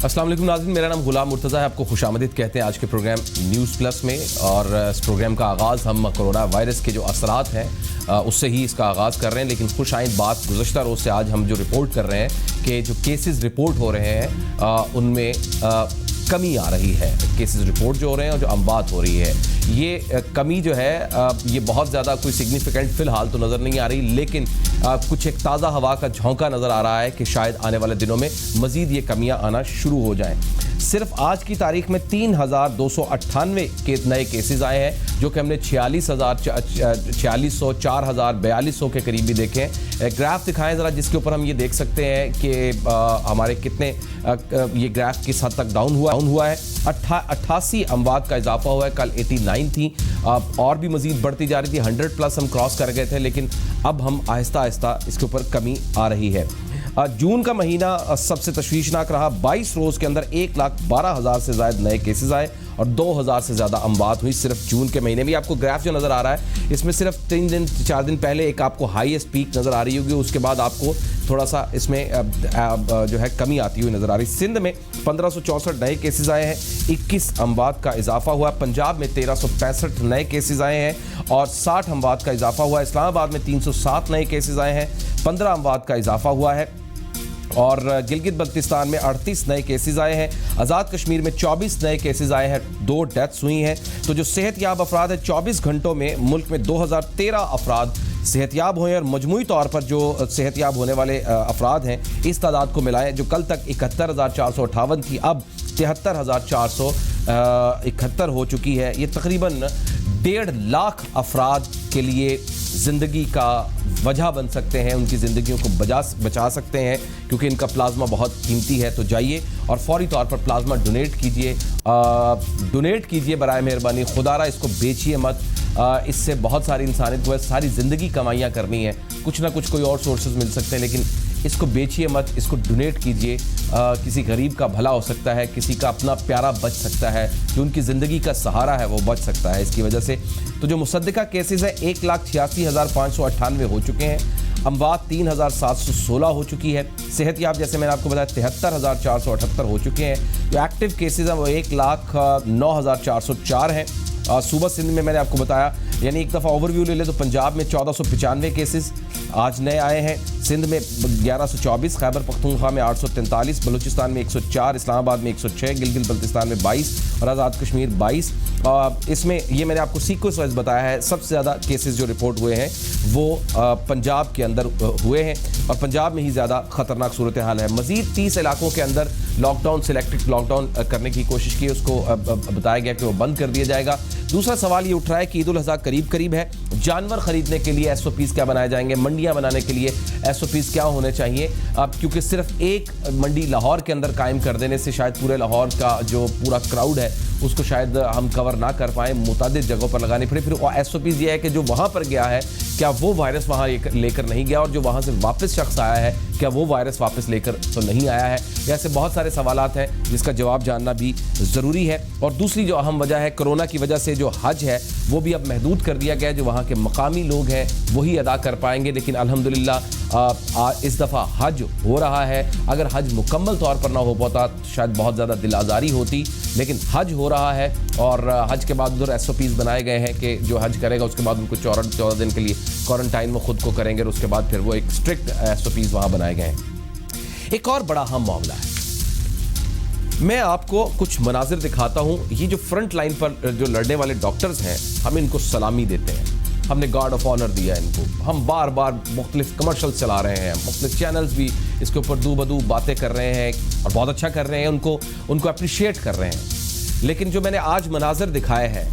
अस्सलाम वालेकुम नाज़रीन, मेरा नाम गुलाम मुर्तज़ा है। आपको खुशामदीद कहते हैं आज के प्रोग्राम न्यूज़ प्लस में। और इस प्रोग्राम का आगाज़ हम कोरोना वायरस के जो असरात हैं उससे ही इसका आगाज़ कर रहे हैं। लेकिन खुश आइंद बात, गुज़श्ता रोज़ से आज हम जो रिपोर्ट कर रहे हैं कि जो केसेस रिपोर्ट हो रहे हैं उनमें कमी आ रही है। केसेस रिपोर्ट जो हो रहे हैं और जो अमवात हो रही है, ये कमी जो है ये बहुत ज़्यादा कोई सिग्निफिकेंट फ़िलहाल तो नज़र नहीं आ रही, लेकिन कुछ एक ताज़ा हवा का झोंका नज़र आ रहा है कि शायद आने वाले दिनों में मज़ीद ये कमियां आना शुरू हो जाएं। सिर्फ आज की तारीख में 3,298 के नए केसेस आए हैं, जो कि हमने 4600, 4,000, 4200 के करीब भी देखे हैं। ग्राफ दिखाएं ज़रा, जिसके ऊपर हम ये देख सकते हैं कि हमारे कितने ये ग्राफ किस हद तक डाउन हुआ है। 88 अमवात का इजाफा हुआ है, कल 89 थी, और भी मज़ीद बढ़ती जा रही थी। 100+ हम क्रॉस कर गए थे, लेकिन अब हम आहिस्ता आहिस्ता इसके ऊपर कमी आ रही है। जून का महीना सबसे तशवीशनाक रहा। 22 रोज़ के अंदर 1,12,000 से ज़्यादा नए केसेस आए और 2,000 से ज़्यादा अमवात हुई सिर्फ जून के महीने में। आपको ग्राफ जो नज़र आ रहा है, इसमें सिर्फ 3-4 दिन पहले एक आपको हाईएस्ट पीक नज़र आ रही होगी, उसके बाद आपको थोड़ा सा इसमें जो है कमी आती हुई नज़र आ रही। सिंध में 1564 नए केसेस आए हैं, 21 अमवात का इजाफा हुआ। पंजाब में 1365 नए केसेस आए हैं और 60 अमवात का इजाफा हुआ। इस्लामाबाद में 307 नए केसेस आए हैं, 15 अमवात का इजाफा हुआ है। और गिलगित बल्तिस्तान में 38 नए केसेस आए हैं। आज़ाद कश्मीर में 24 नए केसेस आए हैं, 2 डेथ्स हुई हैं। तो जो सेहतयाब अफराद है, 24 घंटों में मुल्क में 2013 अफराद सेहतयाब हुए। और मजमूई तौर पर जो सेहतयाब होने वाले अफराद हैं, इस तादाद को मिलाएं, जो कल तक 71,458 थी, अब 73,471 हो चुकी है। ये तकरीबन 1.5 लाख अफराद के लिए ज़िंदगी का वजह बन सकते हैं, उनकी ज़िंदगियों को बचा सकते हैं, क्योंकि इनका प्लाज्मा बहुत कीमती है। तो जाइए और फौरी तौर पर प्लाज्मा डोनेट कीजिए बराए मेहरबानी। खुदारा इसको बेचिए मत, इससे बहुत सारी इंसानियत को सारी ज़िंदगी कमाइयाँ करनी है, कुछ ना कुछ कोई और सोर्सेज मिल सकते हैं, लेकिन इसको बेचिए मत, इसको डोनेट कीजिए। किसी गरीब का भला हो सकता है, किसी का अपना प्यारा बच सकता है, जो उनकी ज़िंदगी का सहारा है वो बच सकता है इसकी वजह से। तो जो मुसद्दिका केसेस है 1,86,598 हो चुके हैं। अमवात 3,716 हो चुकी है। सेहतयाब जैसे मैंने आपको बताया 73,478 हो चुके हैं। जो एक्टिव केसेस हैं वो 1,09,404 हैं। सूबा सिंध में मैंने आपको बताया, यानी एक दफ़ा ओवरव्यू ले ले तो पंजाब में 1495 केसेस आज नए आए हैं, सिंध में 1124, खैबर पख्तूनख्वा में 843, बलूचिस्तान में 104, इस्लामाबाद में 106, गिलगित बल्तिस्तान में 22 और आज़ाद कश्मीर 22। इसमें ये मैंने आपको सीक्वेंस वाइज बताया है। सबसे ज़्यादा केसेस जो रिपोर्ट हुए हैं वो पंजाब के अंदर हुए हैं और पंजाब में ही ज़्यादा ख़तरनाक सूरत हाल है। मज़ीद 30 इलाकों के अंदर लॉकडाउन, सिलेक्टेड लॉकडाउन करने की कोशिश की, उसको बताया गया कि वो बंद कर दिया जाएगा। दूसरा सवाल ये उठ रहा है कि ईद उल अज़हा करीब है, जानवर खरीदने के लिए SOPs क्या बनाए जाएंगे, मंडियां बनाने के लिए SOPs क्या होने चाहिए। अब क्योंकि सिर्फ एक मंडी लाहौर के अंदर कायम कर देने से शायद पूरे लाहौर का जो पूरा क्राउड है उसको शायद हम कवर ना कर पाएँ, मुतादिद जगहों पर लगानी पड़े। फिर SOPs ये है कि जो वहाँ पर गया है क्या वो वायरस वहाँ लेकर नहीं गया, और जो वहाँ से वापस शख्स आया है क्या वो वायरस वापस लेकर तो नहीं आया है। ऐसे बहुत सारे सवालात हैं जिसका जवाब जानना भी ज़रूरी है। और दूसरी जो अहम वजह है, कोरोना की वजह से जो हज है वो भी अब महदूद कर दिया गया है। जो वहाँ के मकामी लोग हैं वही अदा कर पाएंगे, लेकिन अल्हम्दुलिल्लाह इस दफ़ा हज हो रहा है। अगर हज मुकम्मल तौर पर ना हो पाता तो शायद बहुत ज़्यादा दिल आज़ारी होती, लेकिन हज हो रहा है। और हज के बाद उधर SOPs बनाए गए हैं कि जो हज करेगा उसके बाद उनको 14 दिन के लिए क्वारंटाइन में ख़ुद को करेंगे और उसके बाद फिर वो एक स्ट्रिक्ट SOPs वहाँ बनाए गए हैं। एक और बड़ा अहम मामला है, मैं आपको कुछ मनाजिर दिखाता हूँ। ये जो फ्रंट लाइन पर जो लड़ने वाले डॉक्टर्स हैं, हम इनको सलामी देते हैं, हमने गार्ड ऑफ ऑनर दिया इनको। हम बार बार मुख्तलिफ कमर्शल चला रहे हैं, मुख्तलिफ चैनल्स भी इसके ऊपर दू बदू बातें कर रहे हैं और बहुत अच्छा कर रहे हैं, उनको अप्रिशिएट कर रहे हैं। लेकिन जो मैंने आज मनाजिर दिखाए हैं,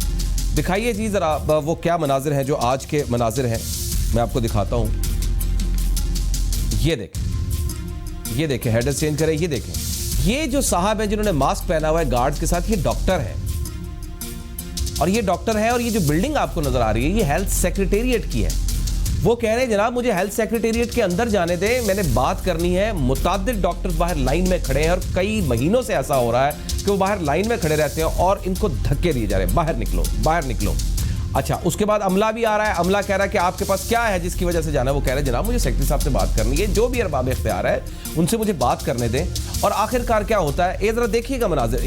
दिखाइए जी ज़रा वो क्या मनाजिर हैं जो आज के मनाजिर हैं, मैं आपको दिखाता हूँ। ये देखें, हेडर चेंज करें, ये देखें, ये जो साहब हैं जिन्होंने मास्क पहना हुआ है गार्ड्स के साथ, ये डॉक्टर हैं। और ये डॉक्टर है, और ये जो बिल्डिंग आपको नजर आ रही है ये हेल्थ सेक्रेटेरिएट की है। वो कह रहे हैं जनाब मुझे हेल्थ सेक्रेटेरिएट के अंदर जाने दें, मैंने बात करनी है। मुतादिद डॉक्टर्स बाहर लाइन में खड़े हैं और कई महीनों से ऐसा हो रहा है कि वो बाहर लाइन में खड़े रहते हैं और इनको धक्के दिए जा रहे हैं, बाहर निकलो, बाहर निकलो। अच्छा, उसके बाद अमला भी आ रहा है। अमला कह रहा है कि आपके पास क्या है जिसकी वजह से जाना है। वो कह रहे हैं जनाब मुझे सेक्रेटरी साहब से बात करनी है, जो भी अरबाब इख्तियार है उनसे मुझे बात करने दें। और आखिरकार क्या होता है, ये जरा देखिएगा मनाजिर।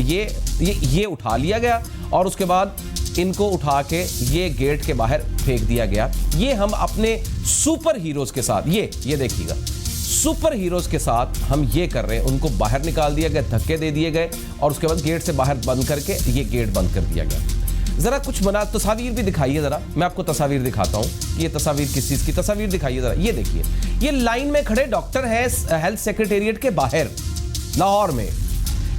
ये उठा लिया गया और उसके बाद इनको उठा के ये गेट के बाहर फेंक दिया गया। ये हम अपने सुपर हीरोज के साथ, ये देखिएगा, सुपर हीरोज के साथ हम ये कर रहे हैं। उनको बाहर निकाल दिया गया, धक्के दे दिए गए और उसके बाद गेट से बाहर बंद करके ये गेट बंद कर दिया गया। जरा कुछ तस्वीर भी दिखाइए जरा, मैं आपको तस्वीर दिखाता हूँ कि ये तस्वीर किस चीज की। तस्वीर दिखाइए जरा, ये देखिए, ये लाइन में खड़े डॉक्टर हैं हेल्थ सेक्रेटेरिएट के बाहर लाहौर में।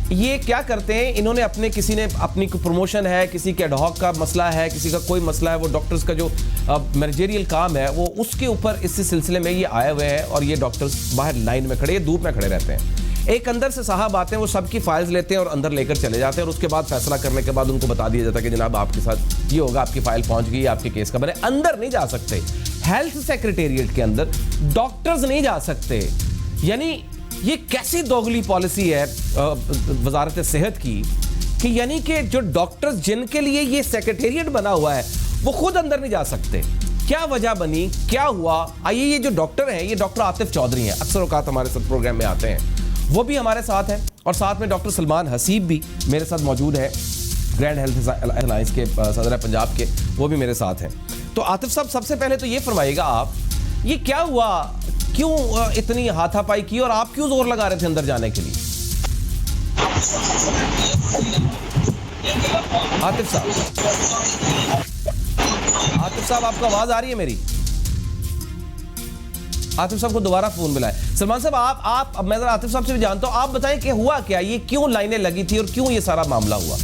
ये क्या करते हैं, इन्होंने किसी ने अपनी प्रमोशन है, किसी के एडहॉक का मसला है, किसी का कोई मसला है, वो डॉक्टर्स का जो मैनेजरियल काम है वो उसके ऊपर इस सिलसिले में ये आए हुए हैं। और ये डॉक्टर्स बाहर लाइन में खड़े, धूप में खड़े रहते हैं। एक अंदर से साहब आते हैं, वो सबकी फाइल्स लेते हैं और अंदर लेकर चले जाते हैं और उसके बाद फैसला करने के बाद उनको बता दिया जाता है कि जनाब आपके साथ ये होगा, आपकी फाइल पहुंच गई, आपके केस का बने। अंदर नहीं जा सकते, हेल्थ सेक्रेटेरिएट के अंदर डॉक्टर्स नहीं जा सकते। यानी ये कैसी दोगली पॉलिसी है वजारत सेहत की कि यानी कि जो डॉक्टर्स जिनके लिए ये सेक्रेटेरिएट बना हुआ है वो खुद अंदर नहीं जा सकते। क्या वजह बनी, क्या हुआ? आइए, ये जो डॉक्टर हैं, ये डॉक्टर आतिफ चौधरी हैं, अक्सर औकात हमारे साथ प्रोग्राम में आते हैं, वो भी हमारे साथ हैं। और साथ में डॉक्टर सलमान हसीब भी मेरे साथ मौजूद है, ग्रैंड हेल्थ अलायंस के सदर पंजाब के, वो भी मेरे साथ हैं। तो आतिफ साहब, सबसे पहले तो ये फरमाइएगा आप, ये क्या हुआ, क्यों इतनी हाथापाई की और आप क्यों जोर लगा रहे थे अंदर जाने के लिए? आतिफ साहब आपको आवाज आ रही है मेरी? आतिफ साहब को दोबारा फोन मिला है। सलमान साहब, आप मैं जरा आतिफ साहब से भी जानता हूं, आप बताएं कि हुआ क्या, ये क्यों लाइनें लगी थी और क्यों ये सारा मामला हुआ?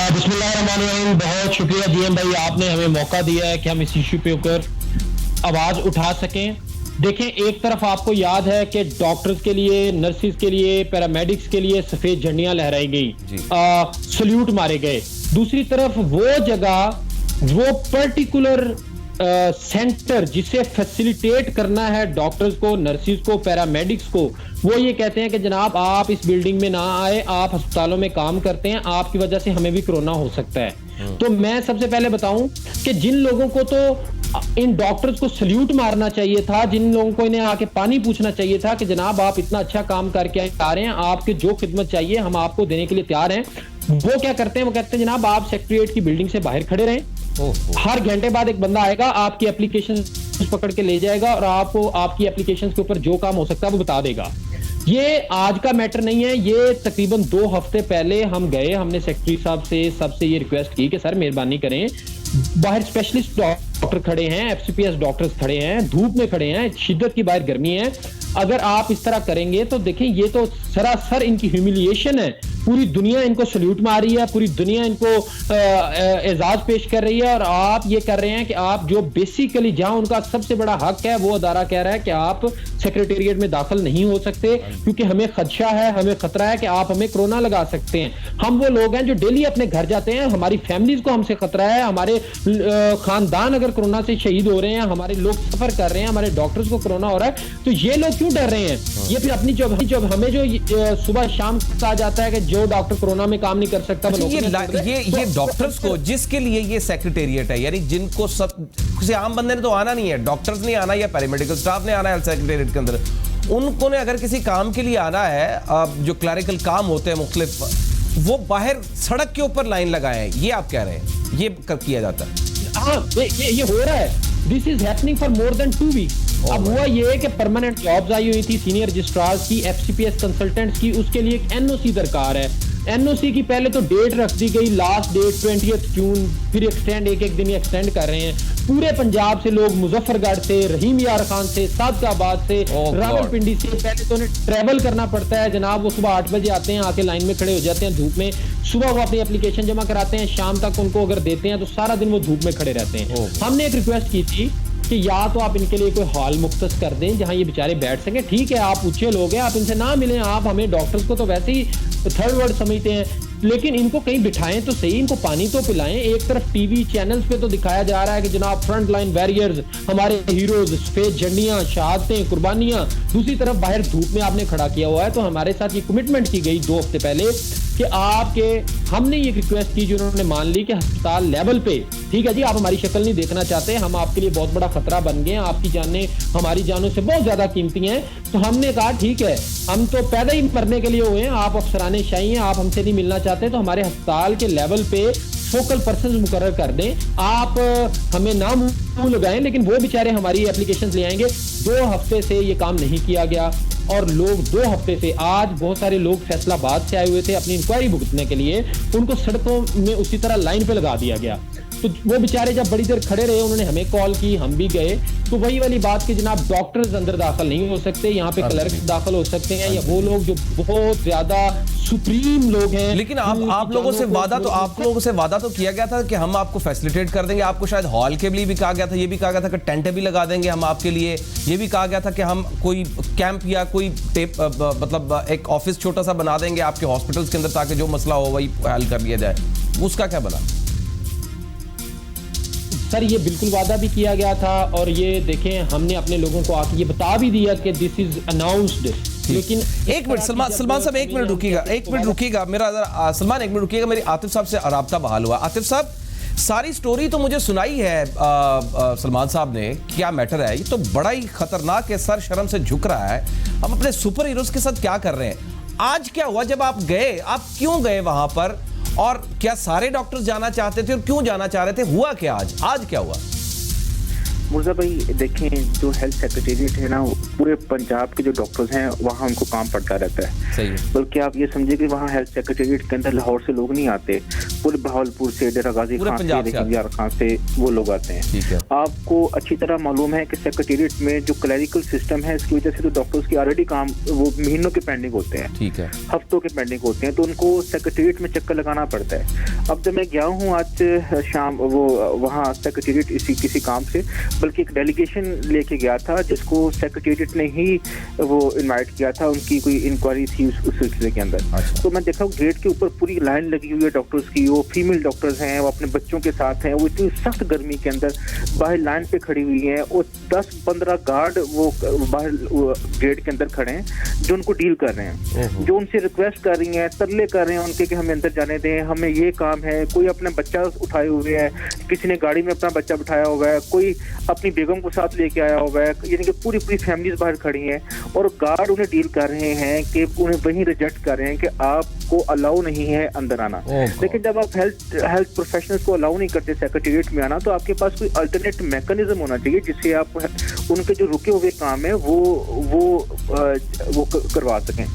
बिस्मिल्लाहिर्रहमानिर्रहीम। बहुत शुक्रिया जीएम भाई, आपने हमें मौका दिया है कि हम इस इश्यू पे ऊपर आवाज उठा सकें। देखें, एक तरफ आपको याद है कि डॉक्टर्स के लिए, नर्सिस के लिए, पैरामेडिक्स के लिए सफेद झंडियां लहराई गई, सल्यूट मारे गए। दूसरी तरफ वो जगह, वो पर्टिकुलर सेंटर जिसे फैसिलिटेट करना है डॉक्टर्स को, नर्सिस को, पैरामेडिक्स को, वो ये कहते हैं कि जनाब आप इस बिल्डिंग में ना आए, आप अस्पतालों में काम करते हैं, आपकी वजह से हमें भी कोरोना हो सकता है। तो मैं सबसे पहले बताऊं कि जिन लोगों को तो इन डॉक्टर्स को सल्यूट मारना चाहिए था, जिन लोगों को इन्हें आके पानी पूछना चाहिए था कि जनाब आप इतना अच्छा काम करके आ रहे हैं, आपके जो खिदमत चाहिए हम आपको देने के लिए तैयार हैं, वो क्या करते हैं, वो कहते हैं जनाब आप सेक्रेटेरिएट की बिल्डिंग से बाहर खड़े रहें, हर घंटे बाद एक बंदा आएगा, आपकी एप्लीकेशन पकड़ के ले जाएगा और आपको आपकी एप्लीकेशन के ऊपर जो काम हो सकता है वो बता देगा। ये आज का मैटर नहीं है, ये तकरीबन 2 हफ्ते पहले हम गए, हमने सेक्रेटरी साहब से सबसे ये रिक्वेस्ट की कि सर मेहरबानी करें, बाहर स्पेशलिस्ट डॉक्टर खड़े हैं, एफसीपीएस डॉक्टर्स खड़े हैं, धूप में खड़े हैं, शिद्दत की बाहर गर्मी है, अगर आप इस तरह करेंगे तो देखें ये तो सरासर इनकी ह्यूमिलिएशन है। पूरी दुनिया इनको सल्यूट मार रही है, पूरी दुनिया इनको एजाज पेश कर रही है और आप ये कर रहे हैं कि आप जो बेसिकली जहां उनका सबसे बड़ा हक है वो अदारा कह रहा है कि आप सेक्रेटेरिएट में दाखिल नहीं हो सकते क्योंकि हमें खदशा है, हमें खतरा है कि आप हमें कोरोना लगा सकते हैं। हम वो लोग हैं जो डेली अपने घर जाते हैं, हमारी फैमिलीज को हमसे खतरा है, हमारे खानदान अगर कोरोना से शहीद हो रहे हैं, हमारे लोग सफर कर रहे हैं, हमारे डॉक्टर्स को कोरोना हो रहा है, तो ये लोग क्यों डर रहे हैं? ये फिर अपनी जब हमें जो सुबह शाम कहा जाता है कि जो डॉक्टर कोरोना में काम नहीं कर सकता, ये डॉक्टर्स को जिसके लिए ये सेक्रेटेरिएट है, यानी जिनको सब किसी आम बंदे ने तो आना नहीं है, डॉक्टर्स ने आना या पैरामेडिकल स्टाफ ने आना है सेक्रेटेरिएट के अंदर, उनको ने अगर किसी काम के लिए आना है, जो क्लरिकल काम होते हैं मुख्तलिफ, वो बाहर सड़क के ऊपर लाइन लगाए हैं, ये आप कह रहे हैं ये किया जाता है? हाँ, ये हो रहा है। This is happening for more than 2 weeks. अब हुआ ये कि परमानेंट जॉब्स आई हुई थी सीनियर रजिस्ट्रार्स की, एफसीपीएस कंसल्टेंट्स की, उसके लिए एक एनओसी दरकार है। एनओसी की पहले तो डेट रख दी गई, लास्ट डेट 20 जून, फिर एक्सटेंड एक दिन एक्सटेंड कर रहे हैं। पूरे पंजाब से लोग, मुजफ्फरगढ़ से, रहीम यार खान से, सादकाबाद से, रावलपिंडी से, पहले तो उन्हें ट्रेवल करना पड़ता है जनाब। वो सुबह 8 बजे आते हैं, आके लाइन में खड़े हो जाते हैं धूप में, सुबह वो अपनी एप्लीकेशन जमा कराते हैं, शाम तक उनको अगर देते हैं तो सारा दिन वो धूप में खड़े रहते हैं। हमने एक रिक्वेस्ट की थी कि या तो आप इनके लिए कोई हॉल मुख्तस कर दें जहां ये बेचारे बैठ सके। ठीक है, आप ऊंचे लोग हैं, आप इनसे ना मिलें, आप हमें डॉक्टर्स को तो वैसे ही थर्ड वर्ल्ड समझते हैं, लेकिन इनको कहीं बिठाएं तो सही, इनको पानी तो पिलाएं। एक तरफ टीवी चैनल्स पे तो दिखाया जा रहा है कि जनाब फ्रंट लाइन वॉरियर्स, हमारे हीरोज, सफेद झंडियां, शहादतें, कुर्बानियां, दूसरी तरफ बाहर धूप में आपने खड़ा किया हुआ है। तो हमारे साथ ये कमिटमेंट की गई 2 हफ्ते पहले कि आपके हमने ये रिक्वेस्ट की जो उन्होंने मान ली कि अस्पताल लेवल पे ठीक है जी, आप हमारी शक्ल नहीं देखना चाहते, हम आपके लिए बहुत बड़ा खतरा बन गए हैं, आपकी जानें हमारी जानों से बहुत ज्यादा कीमती हैं, तो हमने कहा ठीक है, हम तो पैदा ही मरने के लिए हुए हैं, आप अफसराने शाही हैं, आप हमसे नहीं मिलना चाहते, तो हमारे अस्पताल के लेवल पे फोकल पर्सन मुकर्रर कर दें, आप हमें ना मुंह लगाएं, लेकिन वो बेचारे हमारी एप्लीकेशन ले आएंगे। 2 हफ्ते से ये काम नहीं किया गया और लोग 2 हफ्ते से, आज बहुत सारे लोग फैसलाबाद से आए हुए थे अपनी इंक्वायरी भुगतने के लिए, उनको सड़कों में उसी तरह लाइन पे लगा दिया गया। तो वो बेचारे जब बड़ी देर खड़े रहे, उन्होंने हमें कॉल की, हम भी गए, तो वही वाली बात कि जनाब डॉक्टर्स अंदर दाखिल नहीं हो सकते, यहाँ पे क्लर्क्स दाखिल हो सकते हैं, या वो लोग जो बहुत ज्यादा सुप्रीम लोग हैं। लेकिन आप लोगों से वादा तो आप लोगों से वादा तो किया गया था कि हम आपको फैसिलिटेट कर देंगे, आपको शायद हॉल के लिए भी कहा गया था, ये भी कहा गया था कि टेंट भी लगा देंगे हम आपके लिए, ये भी कहा गया था कि हम कोई कैंप या कोई मतलब एक ऑफिस छोटा सा बना देंगे आपके हॉस्पिटल्स के अंदर, ताकि जो मसला हो वही हल कर लिया जाए। उसका क्या बना? सर ये बिल्कुल वादा भी किया गया था, और ये देखें हमने अपने लोगों को आके ये बता भी दिया कि दिस इज अनाउंस्ड। लेकिन एक मिनट सलमान साहब, एक मिनट रुकिएगा मेरा सलमान, 1 मिनट रुकिएगा, मेरी आतिफ साहब से राब्ता बहाल हुआ। आतिफ साहब, सारी स्टोरी तो मुझे सुनाई है सलमान साहब ने, क्या मैटर है, ये तो बड़ा ही खतरनाक है, सर शर्म से झुक रहा है। हम अपने सुपर हीरोज के साथ क्या कर रहे हैं? आज क्या हुआ जब आप गए, आप क्यों गए वहां पर, और क्या सारे डॉक्टर्स जाना चाहते थे और क्यों जाना चाह रहे थे? हुआ क्या आज क्या हुआ? मुर्जा भाई देखें, जो हेल्थ सेक्रेटेरिएट है ना, पूरे पंजाब के जो डॉक्टर्स हैं वहाँ उनको काम पड़ता रहता है। सही है। बल्कि आप ये समझिए कि वहाँ हेल्थ सेक्रेटेरिएट के अंदर लाहौर से लोग नहीं आते, पूरे बहावलपुर से, डेरा गाजी खान से, खान से वो लोग आते हैं। आपको अच्छी तरह मालूम है कि सेक्रेटेरिएट में जो क्लरिकल सिस्टम है, इसकी वजह से तो डॉक्टर्स की ऑलरेडी काम वो महीनों के पेंडिंग होते हैं, ठीक है, हफ्तों के पेंडिंग होते हैं, तो उनको सेक्रेटेरिएट में चक्कर लगाना पड़ता है। अब जब मैं गया हूँ आज शाम वो वहाँ सेक्रेटेरिएट किसी काम से, बल्कि एक डेलीगेशन लेके गया था जिसको सेक्रेटेरिएट ने ही वो इनवाइट किया था, उनकी कोई इंक्वायरी थी उस सिलसिले के अंदर। अच्छा। तो मैं देखा गेट के ऊपर पूरी लाइन लगी हुई है डॉक्टर्स की, वो फीमेल डॉक्टर्स हैं, वो अपने बच्चों के साथ हैं, वो इतनी सख्त गर्मी के अंदर बाहर लाइन पे खड़ी हुई हैं, और 10-15 गार्ड वो बाहर गेट के अंदर खड़े हैं जो उनको डील कर रहे हैं, जो उनसे रिक्वेस्ट कर रही हैं, तरले कर रहे हैं उनके कि हमें अंदर जाने दें, हमें ये काम है। कोई अपने बच्चा उठाए हुए है, किसी ने गाड़ी में अपना बच्चा बिठाया हुआ है, कोई अपनी बेगम को साथ लेके आया हुआ है, यानी कि पूरी फैमिलीज बाहर खड़ी हैं, और गार्ड उन्हें डील कर रहे हैं कि उन्हें वहीं रिजेक्ट कर रहे हैं कि आपको अलाउ नहीं है अंदर आना। लेकिन जब आप हेल्थ प्रोफेशनल्स को अलाउ नहीं करते सेक्रेटेरिएट में आना, तो आपके पास कोई अल्टरनेट मैकेनिज्म होना चाहिए जिससे आप उनके जो रुके हुए काम है वो करवा सकें।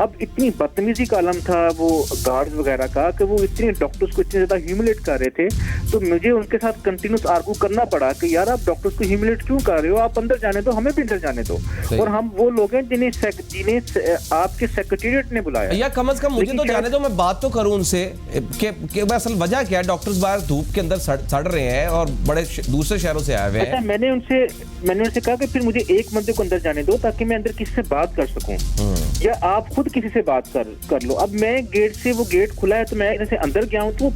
अब इतनी बदतमीजी का आलम था वो गार्ड्स वगैरह का कि वो इतने डॉक्टर्स को इतने ज्यादा ह्यूमिलेट कर रहे थे, तो मुझे उनके साथ कंटिन्यूस आर्गू करना पड़ा कि यार आप डॉक्टर्स को ह्यूमिलेट क्यों कर रहे हो, आप अंदर जाने दो, हमें भी अंदर जाने दो। और हम वो लोग हैं जिन्हें आपके सेक्रेटेरिएट ने बुलाया, या कम से कम मुझे तो जाने दो, मैं बात तो करूं उनसे कि असल वजह क्या है, डॉक्टर्स बाहर धूप के अंदर सड़ रहे हैं और बड़े दूसरे शहरों से आए हुए हैं। मैंने उनसे कहा कि फिर मुझे एक बंदे को अंदर जाने दो ताकि मैं अंदर किसी से बात कर सकूं, या आप खुद किसी से बात कर लो। अब मैं गेट से, वो गेट खुला है तो मैं जैसे अंदर गया हूँ तो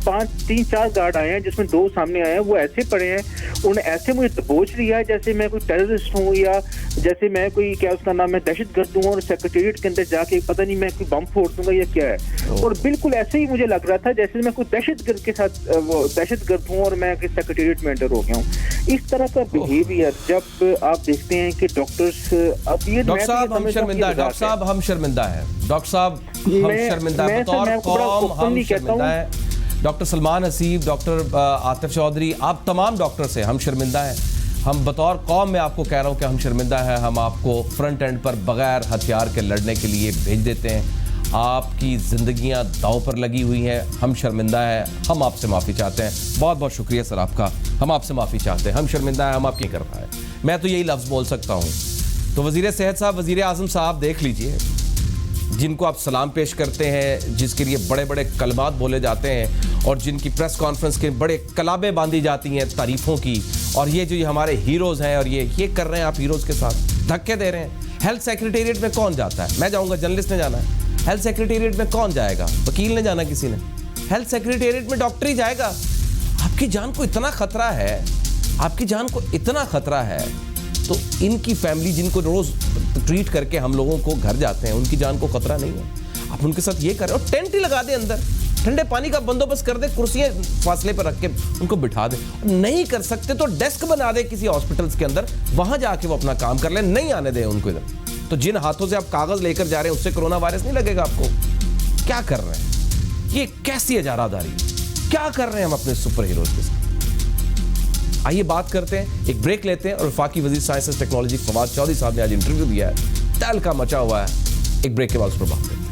3-4 गार्ड आए हैं, जिसमें 2 सामने आए हैं, वो ऐसे पड़े हैं, उन्होंने ऐसे मुझे दबोच लिया है जैसे मैं कोई टेररिस्ट हूँ, या जैसे मैं कोई क्या उसका नाम है दहशतगर्द हूँ, और सेक्रेटेरिएट के अंदर जाके पता नहीं मैं कोई बम फोड़ दूंगा या क्या है। और बिल्कुल ऐसे ही मुझे लग रहा था जैसे मैं कोई दहशतगर्द के साथ दहशतगर्द हूँ और मैं सेक्रेटेरिएट में एंटर हो गया हूँ। इस तरह का बिहेवियर जब आप देखते हैं कि डॉक्टर्स, अब ये डॉक्टर साहब हम शर्मिंदा है, डॉक्टर साहब हम शर्मिंदा है, डॉक्टर साहब हम शर्मिंदा है, बतौर कौम हम शर्मिंदा है। डॉक्टर सलमान हसीब, डॉक्टर आतिफ चौधरी, आप तमाम डॉक्टर से हम शर्मिंदा हैं। हम बतौर कौम में आपको कह रहा हूँ कि हम शर्मिंदा हैं। हम आपको फ्रंट एंड पर बगैर हथियार के लड़ने के लिए भेज देते हैं, आपकी ज़िंदगियां दांव पर लगी हुई हैं। हम शर्मिंदा हैं, हम आपसे माफ़ी चाहते हैं। बहुत बहुत शुक्रिया सर आपका, हम आपसे माफ़ी चाहते हैं। हम शर्मिंदा हैं, हम आप नहीं कर पाए, मैं तो यही लफ्ज़ बोल सकता हूँ। तो वज़ीर सेहत साहब, वज़ीर आज़म साहब, देख लीजिए, जिनको आप सलाम पेश करते हैं, जिसके लिए बड़े बड़े कलमात बोले जाते हैं और जिनकी प्रेस कॉन्फ्रेंस के बड़े कलाबें बांधी जाती हैं तारीफ़ों की, और ये जो हमारे हीरोज़ हैं और ये कर रहे हैं आप हीरोज़ के साथ, धक्के दे रहे हैं। हेल्थ सेक्रेटेरिएट में कौन जाता है? मैं जाऊँगा, जर्नलिस्ट ने जाना है। हेल्थ सेक्रेटेरिएट में कौन जाएगा? वकील ने जाना, किसी ने। हेल्थ सेक्रेटेरिएट में डॉक्टर ही जाएगा। आपकी जान को इतना खतरा है, आपकी जान को इतना खतरा है, तो इनकी फैमिली जिनको रोज ट्रीट करके हम लोगों को घर जाते हैं, उनकी जान को खतरा नहीं है। आप उनके साथ ये करें और टेंट ही लगा दें अंदर, ठंडे पानी का बंदोबस्त कर दे, कुर्सियां फासले पर रख के उनको बिठा दे। नहीं कर सकते तो डेस्क बना दे किसी हॉस्पिटल्स के अंदर, वहां जाके वो अपना काम कर ले, नहीं आने दे उनको इधर। तो जिन हाथों से आप कागज लेकर जा रहे हैं उससे कोरोना वायरस नहीं लगेगा आपको। क्या कर रहे हैं, ये कैसी इजारादारी, क्या कर रहे हैं हम अपने सुपर हीरोज के साथ। आइए बात करते हैं, एक ब्रेक लेते हैं और वफाकी वजीर science and technology Fawad Chaudhry sahab ने आज इंटरव्यू दिया है, तहलका मचा हुआ है। एक ब्रेक के बाद उस पर बात करते हैं।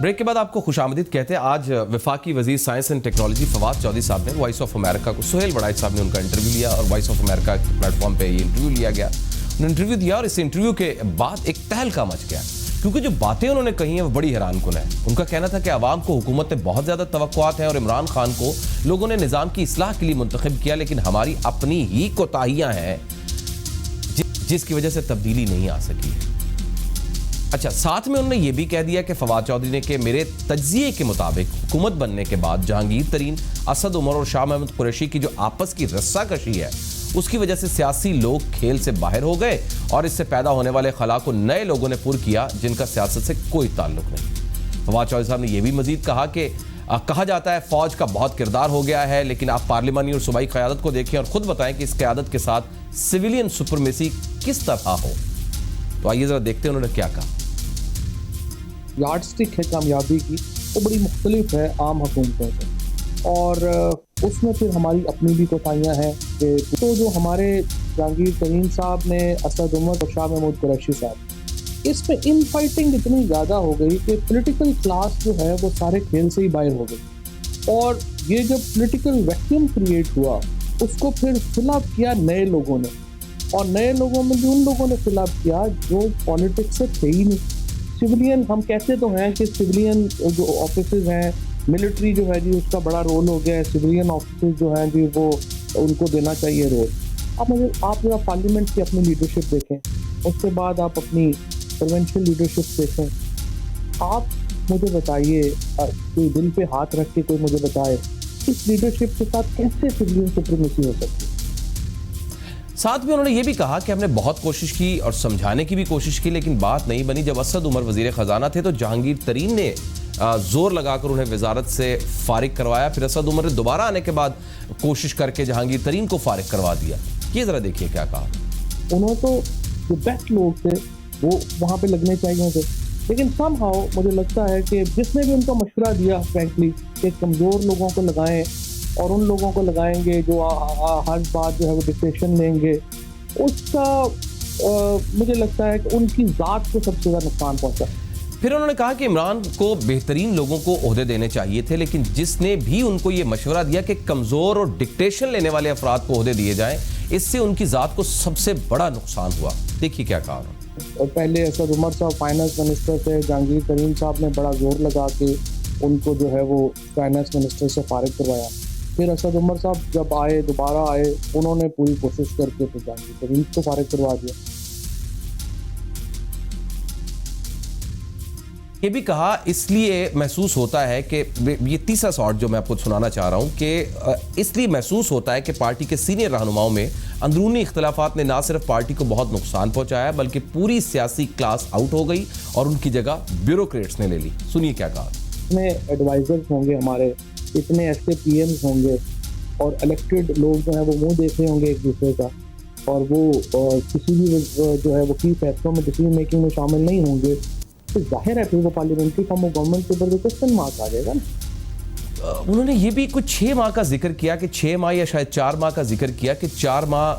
ब्रेक के बाद आपको खुशामदीद कहते हैं। आज वफाकी वजीर science and technology Fawad Chaudhry sahab ने वॉइस ऑफ अमेरिका को, सुहेल वड़ाइच साहब ने उनका इंटरव्यू लिया और वॉइस ऑफ अमेरिका के प्लेटफॉर्म पे ये इंटरव्यू लिया गया। उन्होंने इंटरव्यू दिया और इस इंटरव्यू के बाद एक तहलका मच गया, क्योंकि जो बातें उन्होंने कही हैं वो बड़ी हैरानकुन है। उनका कहना था कि आवाम को हुकूमत ने बहुत ज़्यादा तवक्कुआत हैं और इमरान खान को लोगों ने निज़ाम की इस्लाह के लिए मुंतखब किया, लेकिन हमारी अपनी ही कोताहियाँ हैं जिसकी वजह से तब्दीली नहीं आ सकी है। अच्छा, साथ में उन्होंने ये भी कह दिया कि फवाद चौधरी ने कि मेरे तज्जिए के मुताबिक हुकूमत बनने के बाद जहांगीर तरीन, असद उमर और शाह महमूद कुरैशी की जो आपस की रस्साकशी है उसकी वजह से सियासी लोग खेल से बाहर हो गए और इससे पैदा होने वाले खला को नए लोगों ने पुर किया जिनका सियासत से कोई ताल्लुक नहीं। फवाद चौधरी साहब ने यह भी मजीद कहा कि कहा जाता है फौज का बहुत किरदार हो गया है, लेकिन आप पार्लिमानी और सूबाई क़यादत को देखें और खुद बताएं कि इस क़यादत के साथ सिविलियन सुपरमेसी किस तरह हो। तो आइए जरा देखते हैं उन्होंने क्या कहा। यार्डस्टिक है कामयाबी की, वो बड़ी मुख्तलिफ है आम हुकूमतों से, और उसमें फिर हमारी अपनी भी कोताहियाँ हैं। तो जो हमारे जहांगीर तरीन साहब ने, असद उमर और शाह महमूद कुरैशी साहब, इसमें इन फाइटिंग इतनी ज़्यादा हो गई कि पॉलिटिकल क्लास जो है वो सारे खेल से ही बाहर हो गई, और ये जो पॉलिटिकल वैक्यूम क्रिएट हुआ उसको फिर फिलअप किया नए लोगों ने, और नए लोगों में भी उन लोगों ने फिलअप किया जो पॉलिटिक्स से थे ही नहीं। सिविलियन, हम कहते तो हैं कि सिविलियन जो ऑफिसेज हैं, मिलिट्री जो है जी उसका बड़ा रोल हो गया है, सिविलियन ऑफिसेज जो हैं जी वो उनको देना चाहिए रोल। आप जरा पार्लियामेंट की अपनी लीडरशिप देखें, उसके बाद आप अपनी प्रोविंशियल लीडरशिप देखें। आप मुझे बताइए, कोई दिल पे हाथ रख के कोई मुझे बताए इस लीडरशिप के साथ कैसे सिविलियन सुप्रीमेसी हो सकती है। साथ में उन्होंने ये भी कहा कि हमने बहुत कोशिश की और समझाने की भी कोशिश की, लेकिन बात नहीं बनी। जब असद उमर वजीर खजाना थे तो जहांगीर तरीन ने जोर लगाकर उन्हें वजारत से फारिग करवाया, फिर असद उमर ने दोबारा आने के बाद कोशिश करके जहांगीर तरीन को फारिग करवा दिया। ये जरा देखिए क्या कहा उन्होंने। तो जो बेस्ट लोग थे वो वहाँ पे लगने चाहिए थे, लेकिन समहाउ मुझे लगता है कि जिसने भी उनको मशवरा दिया फ्रैंकली कि कमज़ोर लोगों को लगाएं और उन लोगों को लगाएंगे जो हर बात जो है वो डिक्टेशन लेंगे, उसका मुझे लगता है कि उनकी ज़ात को सबसे ज़्यादा नुकसान पहुंचा। फिर उन्होंने कहा कि इमरान को बेहतरीन लोगों को ओहदे देने चाहिए थे, लेकिन जिसने भी उनको ये मशवरा दिया कि कमज़ोर और डिक्टेशन लेने वाले अफराद को ओहदे दिए जाएं, इससे उनकी ज़ात को सबसे बड़ा नुकसान हुआ। देखिए क्या कहा उन्होंने। और पहले असद उमर साहब फाइनेंस मिनिस्टर थे, जहांगीर तरीन साहब ने बड़ा जोर लगा के उनको जो है वो फाइनेंस मिनिस्टर से फारिग करवाया। फिर असद उमर साहब जब आए, दोबारा आए, उन्होंने पूरी कोशिश करके फिर जहांगीर तरीन को फारिग करवा दिया। ये भी कहा इसलिए महसूस होता है कि ये तीसरा शॉट जो मैं आपको सुनाना चाह रहा हूं कि इसलिए महसूस होता है कि पार्टी के सीनियर रहनुमाओं में अंदरूनी इख्तलाफात ने ना सिर्फ पार्टी को बहुत नुकसान पहुंचाया बल्कि पूरी सियासी क्लास आउट हो गई और उनकी जगह ब्यूरोक्रेट्स ने ले ली। सुनिए क्या कहा। इतने एडवाइजर्स होंगे हमारे, इतने ऐसे पीएम्स होंगे और इलेक्टेड लोग जो है वो मुंह देख रहे होंगे एक दूसरे का, और वो किसी भी जो है वो की फैसलों में डिसीजन मेकिंग में शामिल नहीं होंगे, तो जाहिर है फिर वो पार्लियामेंट्री फॉर्म ऑफ गवर्नमेंट के ऊपर क्वेश्चन मार्क आ जाएगा ना। उन्होंने ये भी कुछ 6 माह का जिक्र किया कि 6 माह या शायद 4 माह का जिक्र किया कि 4 माह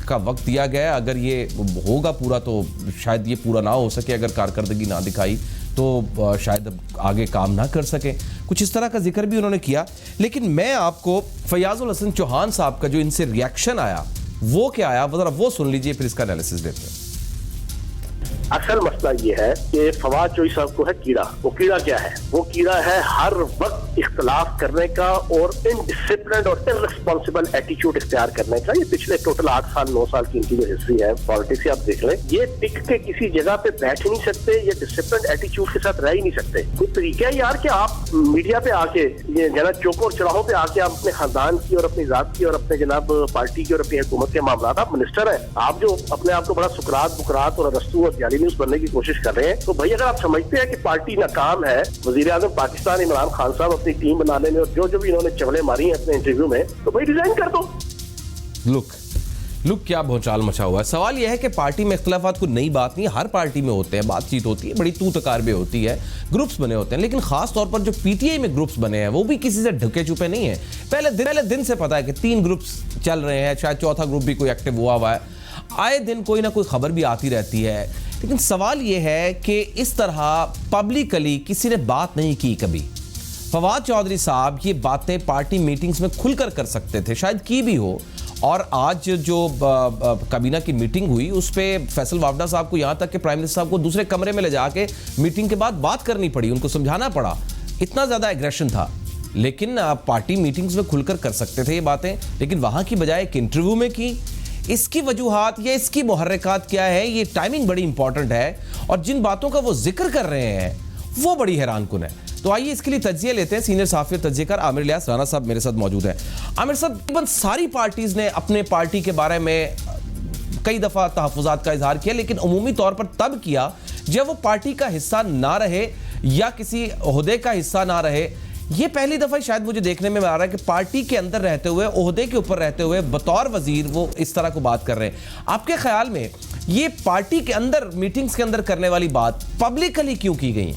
का वक्त दिया गया है, अगर ये होगा पूरा तो शायद ये पूरा ना हो सके, अगर कारकर्दगी ना दिखाई तो शायद आगे काम ना कर सके। कुछ इस तरह का जिक्र भी उन्होंने किया। लेकिन मैं आपको फयाजुल हसन चौहान साहब का जो इनसे रिएक्शन आया वो क्या आया, जरा वो सुन लीजिए, फिर इसका एनालिसिस देते हैं। असल मसला ये है कि फवाद चौधरी साहब को है कीड़ा। वो कीड़ा क्या है? वो कीड़ा है हर वक्त इख्तलाफ करने का और इनडिसिप्लिन्ड और इररिस्पॉन्सिबल एटीट्यूड इख्तियार करने का। ये पिछले टोटल 8 साल 9 साल की इनकी जो हिस्ट्री है पॉलिटिक्स से आप देख लें, ये टिक के किसी जगह पे बैठ ही नहीं सकते, ये डिसिप्लिन्ड एटीट्यूड के साथ रह ही नहीं सकते। कोई तरीका है यार कि आप मीडिया पे आके ये जना चौकों और चौराहों पे आके आप अपने खानदान की और अपनी जात की और अपने जनाब पार्टी की और अपनी हुकूमत के मामला, आप मिनिस्टर हैं, आप जो अपने आप को बड़ा सुकरात बुकरात और रस्तू और जाली न्यूज बनने की कोशिश कर रहे हैं, तो भाई अगर आप समझते हैं कि पार्टी नाकाम है, वजीर आजम पाकिस्तान इमरान खान साहब अपनी टीम बनाने में और जो भी इन्होंने चवले मारी हैं अपने इंटरव्यू में, तो भाई रिजाइन कर दो। लुक क्या भौचाल मचा हुआ है। सवाल यह है कि पार्टी में इख्तलाफात कोई नई बात नहीं है, हर पार्टी में होते हैं, बातचीत होती है, बड़ी तू तकार भी होती है, ग्रुप्स बने होते हैं, लेकिन खास तौर पर जो पीटीआई में ग्रुप्स बने हैं वो भी किसी से ढके छुपे नहीं है। पहले दिन से पता है कि 3 ग्रुप्स चल रहे हैं, शायद चौथा ग्रुप भी कोई एक्टिव हुआ है, आए दिन कोई ना कोई खबर भी आती रहती है। लेकिन सवाल यह है कि इस तरह पब्लिकली किसी ने बात नहीं की कभी। फवाद चौधरी साहब ये बातें पार्टी मीटिंग्स में खुलकर कर सकते थे, शायद की भी हो। और आज जो काबीना की मीटिंग हुई उस पर फैसल वावडा साहब को, यहाँ तक कि प्राइम मिनिस्टर साहब को दूसरे कमरे में ले जाके मीटिंग के बाद बात करनी पड़ी, उनको समझाना पड़ा, इतना ज़्यादा एग्रेशन था। लेकिन पार्टी मीटिंग्स में खुलकर कर सकते थे ये बातें, लेकिन वहाँ की बजाय एक इंटरव्यू में की। इसकी वजूहात या इसकी मुहर्रिकात क्या है, ये टाइमिंग बड़ी इंपॉर्टेंट है, और जिन बातों का वो जिक्र कर रहे हैं वो बड़ी हैरानकुन है। तो आइए इसके लिए तज्जिया लेते हैं। सीनियर सहाफ़ी तज्जियाकार आमिर इलियास राना साहब मेरे साथ मौजूद हैं। आमिर साहब, तकरीबन सारी पार्टीज़ ने अपने पार्टी के बारे में कई दफ़ा तहफ़्फ़ुज़ात का इजहार किया, लेकिन उमूमी तौर पर तब किया जब वो पार्टी का हिस्सा ना रहे या किसी ओहदे का हिस्सा ना रहे। ये पहली दफ़ा शायद मुझे देखने में आ रहा है कि पार्टी के अंदर रहते हुए, ओहदे के ऊपर रहते हुए, बतौर वजीर वो इस तरह को बात कर रहे हैं। आपके ख्याल में ये पार्टी के अंदर, मीटिंग्स के अंदर करने वाली बात पब्लिकली क्यों की गई है?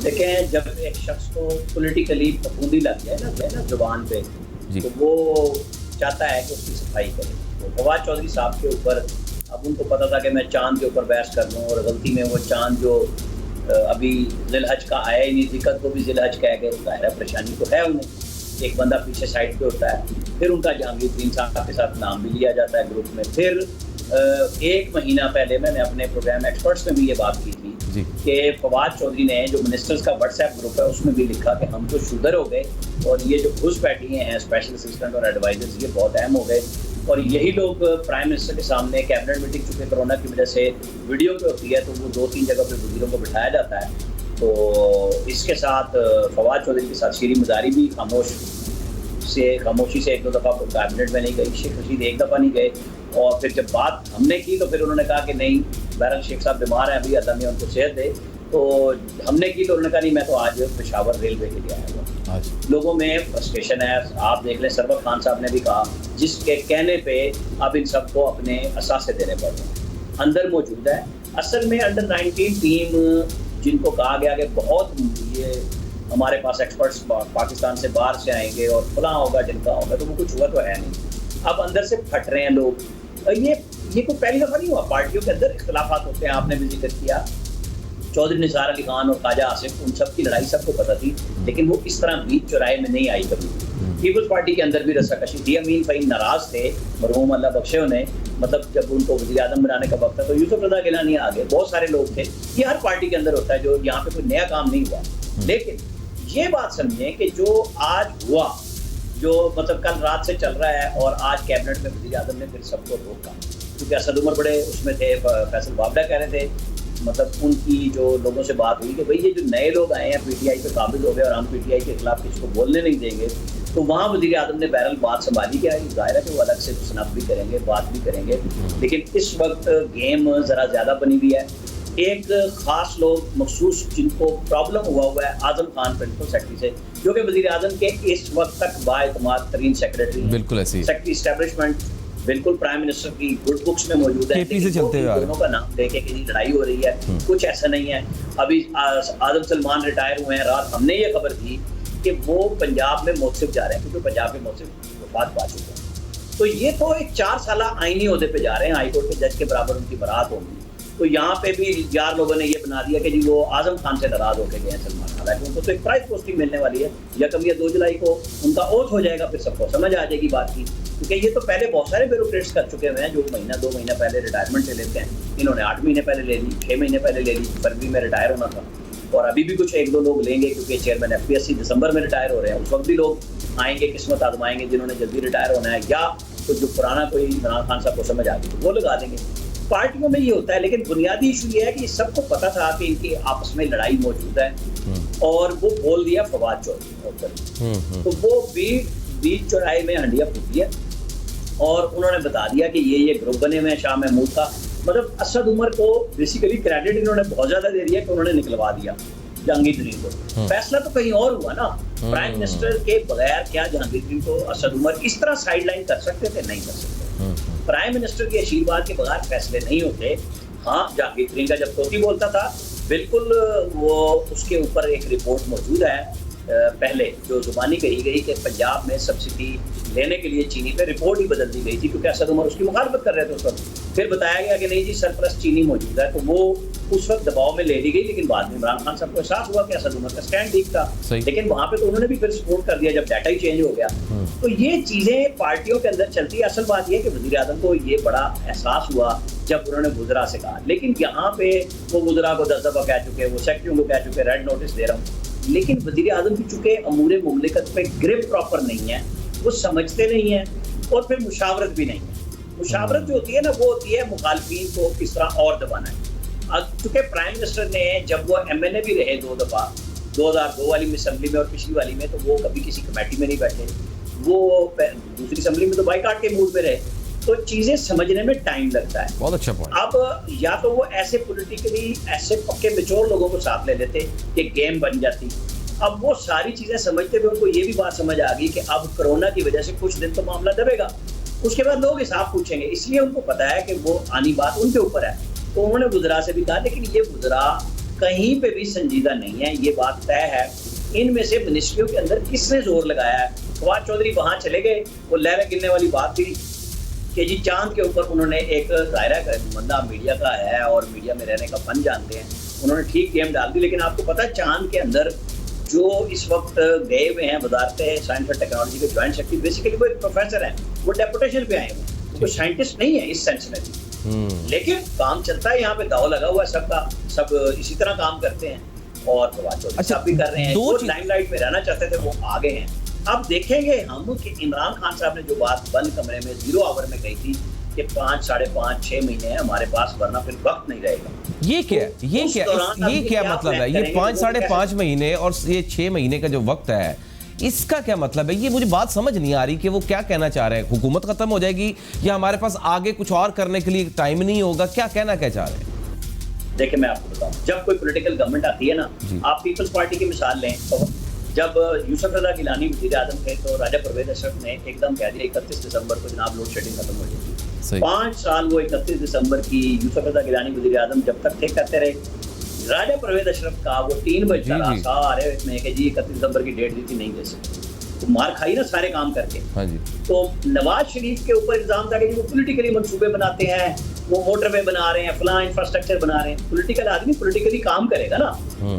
देखें, जब एक शख्स को पॉलिटिकली फफूंदी लग जाए ना जुबान पे, तो वो चाहता है कि उसकी सफाई करे। तो फवाद चौधरी साहब के ऊपर, अब उनको पता था कि मैं चांद के ऊपर बहस कर लूँ, और गलती में वो चांद जो अभी जिलहज का आया ही नहीं, दिक्कत को भी जिलहज कह गए, ज़ाहिर है परेशानी तो है उन्हें। एक बंदा पीछे साइड पे होता है, फिर उनका जहांगीर साहब के साथ नाम भी लिया जाता है ग्रुप में। फिर 1 महीना पहले मैंने अपने प्रोग्राम एक्सपर्ट्स में भी ये बात की थी कि फवाद चौधरी ने जो मिनिस्टर्स का व्हाट्सएप ग्रुप है उसमें भी लिखा कि हम तो शुगर हो गए, और ये जो घुसपैठिए हैं स्पेशल असिस्टेंट और एडवाइजर्स, ये बहुत अहम हो गए, और यही लोग प्राइम मिनिस्टर के सामने कैबिनेट मीटिंग, चूँकि कोरोना की वजह से वीडियो पे होती है, तो वो 2-3 जगह पे वज़ीरों को बिठाया जाता है। तो इसके साथ फवाद चौधरी के साथ शीरी मज़ारी भी खामोशी से 1-2 दफ़ा कैबिनेट में नहीं गई, शेख रशीद 1 दफ़ा नहीं गए। और फिर जब बात हमने की तो फिर उन्होंने कहा कि नहीं, बहरहाल शेख साहब बीमार हैं, अभी अल्लाह में उनको सेहत दे। तो हमने की तो उन्होंने कहा नहीं, मैं तो आज पेशावर रेलवे के लिए आया हुआ। लोगों में फ्रस्ट्रेशन है, आप देख लें, सरवत खान साहब ने भी कहा, जिसके कहने पे अब इन सबको अपने असासे देने पड़ रहे हैं, अंदर मौजूद है। असल में अंडर 19 टीम जिनको कहा गया कि बहुत ये हमारे पास एक्सपर्ट्स पाकिस्तान से बाहर से आएंगे और खुला होगा जिनका होगा, तो वो कुछ हुआ तो है नहीं। अब अंदर से फट रहे हैं लोग। ये कोई पहली दफ़ा नहीं हुआ, पार्टियों के अंदर इख्तलाफात होते हैं। आपने भी जिक्र किया चौधरी निसार अली खान और ख्वाजा आसिफ, उन सब की लड़ाई सबको पता थी, लेकिन वो इस तरह बीच चौराहे में नहीं आई कभी। पीपल्स पार्टी के अंदर भी रस्साकशी थी। अमीन फ़हीम नाराज़ थे, मरहूम अल्लाह बख्शे ने, मतलब जब उनको वज़ीर आज़म बनाने का वक्त था तो यूसुफ रज़ा गिलानी आ गए, बहुत सारे लोग थे। ये हर पार्टी के अंदर होता है, जो यहाँ पे कोई नया काम नहीं हुआ। लेकिन ये बात समझें कि जो आज हुआ, जो मतलब कल रात से चल रहा है, और आज कैबिनेट में वज़ीर आज़म ने फिर सबको रोका, क्योंकि असद उमर बड़े उसमें थे, फैसल वावडा कह रहे थे, मतलब उनकी जो लोगों से बात हुई कि भाई ये जो नए लोग आए हैं पीटीआई पे काबिल हो गए और हम पीटीआई के खिलाफ किसी को बोलने नहीं देंगे, तो वहाँ वज़ीर आज़म ने बहरहाल बात संभाली। क्या जाहिर है कि वो अलग से स्नफ भी करेंगे, बात भी करेंगे, लेकिन इस वक्त गेम ज़रा ज़्यादा बनी हुई है। एक ख़ास लोग मखसूस जिनको प्रॉब्लम हुआ है, आज़म खान प्रिंसिपल सेक्रेटरी से, जो कि वज़ीर आज़म के इस वक्त तक बाएतमाद तरीन सेक्रेटरी, बिल्कुल ऐसी सेक्रेटरी इस्टेब्लिशमेंट, बिल्कुल प्राइम मिनिस्टर की गुड बुक्स में मौजूद है, से चलते हुए दोनों का नाम लेके किसी लड़ाई हो रही है, कुछ ऐसा नहीं है। अभी आज़म सलमान रिटायर हुए हैं, रात हमने ये खबर दी कि वो पंजाब में मोहसिब जा रहे हैं, क्योंकि पंजाब में मोहसिब वफात पा चुके हैं। तो ये तो एक 4 साल आईनी ओहदे पे जा रहे हैं, हाईकोर्ट के जज के बराबर उनकी बरात होगी। तो यहाँ पे भी यार लोगों ने ये बना दिया कि जी वो आजम खान से नाराज होकर गए हैं सलमान। हालांकि उनको तो एक प्राइज पोस्टिंग मिलने वाली है, यकम या 2 जुलाई को उनका ओथ हो जाएगा, फिर सबको समझ आ जाएगी बात की। क्योंकि ये तो पहले बहुत सारे ब्यूरोक्रेट्स कर चुके हुए हैं जो महीना 2 महीना पहले रिटायरमेंट ले लेते हैं। इन्होंने 8 महीने पहले ले ली, 6 महीने पहले ले ली, फरवरी में रिटायर होना था, और अभी भी कुछ 1-2 लोग लेंगे क्योंकि चेयरमैन FPSC दिसंबर में रिटायर हो रहे हैं। उस वक्त भी लोग आएंगे, किस्मत आजमाएंगे जिन्होंने जल्दी रिटायर होना है, या तो जो पुराना कोई इमरान खान साहब को समझ आ गई वो लगा देंगे। पार्टियों में ये होता है, लेकिन बुनियादी इशू ये है कि सबको पता था कि इनकी आपस में लड़ाई मौजूद है, और वो बोल दिया फवाद चौधरी। तो वो बीच चौराहे में हंडिया फूटी है, और उन्होंने बता दिया कि ये ग्रुप बने हुए हैं शाह महमूद का। मतलब असद उमर को बेसिकली क्रेडिट इन्होंने बहुत ज्यादा दे दिया कि उन्होंने निकलवा दिया जहांगीर तरीन को। फैसला तो कहीं और हुआ ना, प्राइम मिनिस्टर के बगैर क्या जहांगीर तरीन को असद उमर इस तरह साइडलाइन कर सकते थे? नहीं कर सकते। प्राइम मिनिस्टर के आशीर्वाद के बगैर फैसले नहीं होते। हाँ, जहांगीर तरीन का जब तोती बोलता था, बिल्कुल वो उसके ऊपर एक रिपोर्ट मौजूद है पहले जो जुबानी कही गई कि पंजाब में सब्सिडी लेने के लिए चीनी पे रिपोर्ट ही बदल दी गई थी क्योंकि असद उमर उसकी मुखालफत कर रहे थे उस वक्त। फिर बताया गया कि नहीं जी सरप्लस चीनी मौजूद है, तो वो उस वक्त दबाव में ले ली गई, लेकिन बाद में इमरान खान साहब को एहसास हुआ कि असद उमर का स्टैंड ठीक था, लेकिन वहां पे तो उन्होंने भी फिर सपोर्ट कर दिया जब डाटा ही चेंज हो गया। तो ये चीजें पार्टियों के अंदर चलती है। असल बात यह है कि वजीर आजम को ये बड़ा एहसास हुआ जब उन्होंने वुज़रा से कहा, लेकिन यहाँ पे वो वुज़रा को 10 दफा कह चुके, वो सेक्रेटरियों को कह चुके रेड नोटिस दे रहा हूँ, लेकिन वजीर आजम की चूंकि अमूरे मुमलिकत पे ग्रिप प्रॉपर नहीं है, वो समझते नहीं है, और फिर मुशावरत भी नहीं है। मुशावरत जो होती है ना, वो होती है मुखालफीन को किस तरह और दबाना है। अब चूंकि प्राइम मिनिस्टर ने जब वो MNA भी रहे 2 दफा, 2002 वाली असेंबली में और पिछली वाली में, तो वो कभी किसी कमेटी में नहीं बैठे, वो दूसरी असेंबली में तो बाइकाट के मूड में रहे, तो चीजें समझने में टाइम लगता है। बहुत अच्छा पॉइंट। अब या तो वो ऐसे पॉलिटिकली ऐसे पक्के मेच्योर लोगों को साथ ले लेते कि गेम बन जाती। अब वो सारी चीजें समझते हुए उनको ये भी बात समझ आ गई कि अब कोरोना की वजह से कुछ दिन तो मामला दबेगा, उसके बाद लोग हिसाब पूछेंगे, इसलिए उनको पता है कि वो आनी बात उनके ऊपर है। तो उन्होंने वुज़रा से भी कहा, लेकिन ये वुज़रा कहीं पे भी संजीदा नहीं है, ये बात तय है। इनमें से मिनिस्ट्रियों के अंदर किसने जोर लगाया है? फवाद चौधरी वहां चले गए, वो लहरें गिरने वाली बात थी कि जी चांद के ऊपर उन्होंने एक दायरा का बंदा मीडिया का है और मीडिया में रहने का फन जानते हैं, उन्होंने ठीक गेम डाल दी। लेकिन आपको पता है चांद के अंदर जो इस वक्त गए हुए हैं वजारत साइंस और टेक्नोलॉजी के ज्वाइंट सेक्रेटरी, बेसिकली वो एक प्रोफेसर है, वो डेपुटेशन पे आए हुए, वो साइंटिस्ट नहीं है इस सेंस में भी, लेकिन काम चलता है, यहाँ पे दाव लगा हुआ है सबका, सब इसी तरह काम करते हैं, और फवाद चौधरी साहब भी कर रहे हैं। जो लाइमलाइट में रहना चाहते थे वो आगे हैं। अब देखेंगे हम कि इमरान खान साहब ने जो बात बंद कमरे में 0 आवर में कही थी कि 5, 5.5, 6 महीने हैं हमारे पास, वरना फिर वक्त नहीं रहेगा। ये क्या मतलब है? ये 5, 5.5 महीने और ये 6 महीने का जो वक्त है, इसका क्या मतलब है? ये मुझे बात समझ नहीं आ रही कि वो क्या कहना चाह रहे हैं। हुकूमत खत्म हो जाएगी या हमारे पास आगे कुछ और करने के लिए टाइम नहीं होगा? क्या कहना क्या चाह रहे हैं? देखिए मैं आपको बताऊं, जब कोई पॉलिटिकल गवर्नमेंट आती है ना, आप पीपल्स पार्टी की मिसाल लें, तो जब यूसुफ रजा गिलानी वज़ीर आज़म थे तो राजा परवेज अशरफ ने एकदम कह दिया 31 दिसंबर को जनाब लोड शेडिंग खत्म हो जाएगी। 5 साल वो 31 दिसंबर की यूसुफ रजा गिलानी वज़ीर आज़म जब तक थे करते रहे। राजा परवेज अशरफ का वो 3 बजे रहा सारे इसमें कि जी 31 दिसंबर की डेट दी थी, नहीं दे सकते, तो मार खाई ना सारे काम करके। हाँ जी। तो नवाज शरीफ के ऊपर इल्जाम था कि वो पॉलिटिकली मंसूबे बनाते हैं, वो मोटरवे बना रहे हैं, फलां इंफ्रास्ट्रक्चर बना रहे हैं। पॉलिटिकल आदमी पॉलिटिकली काम करेगा ना,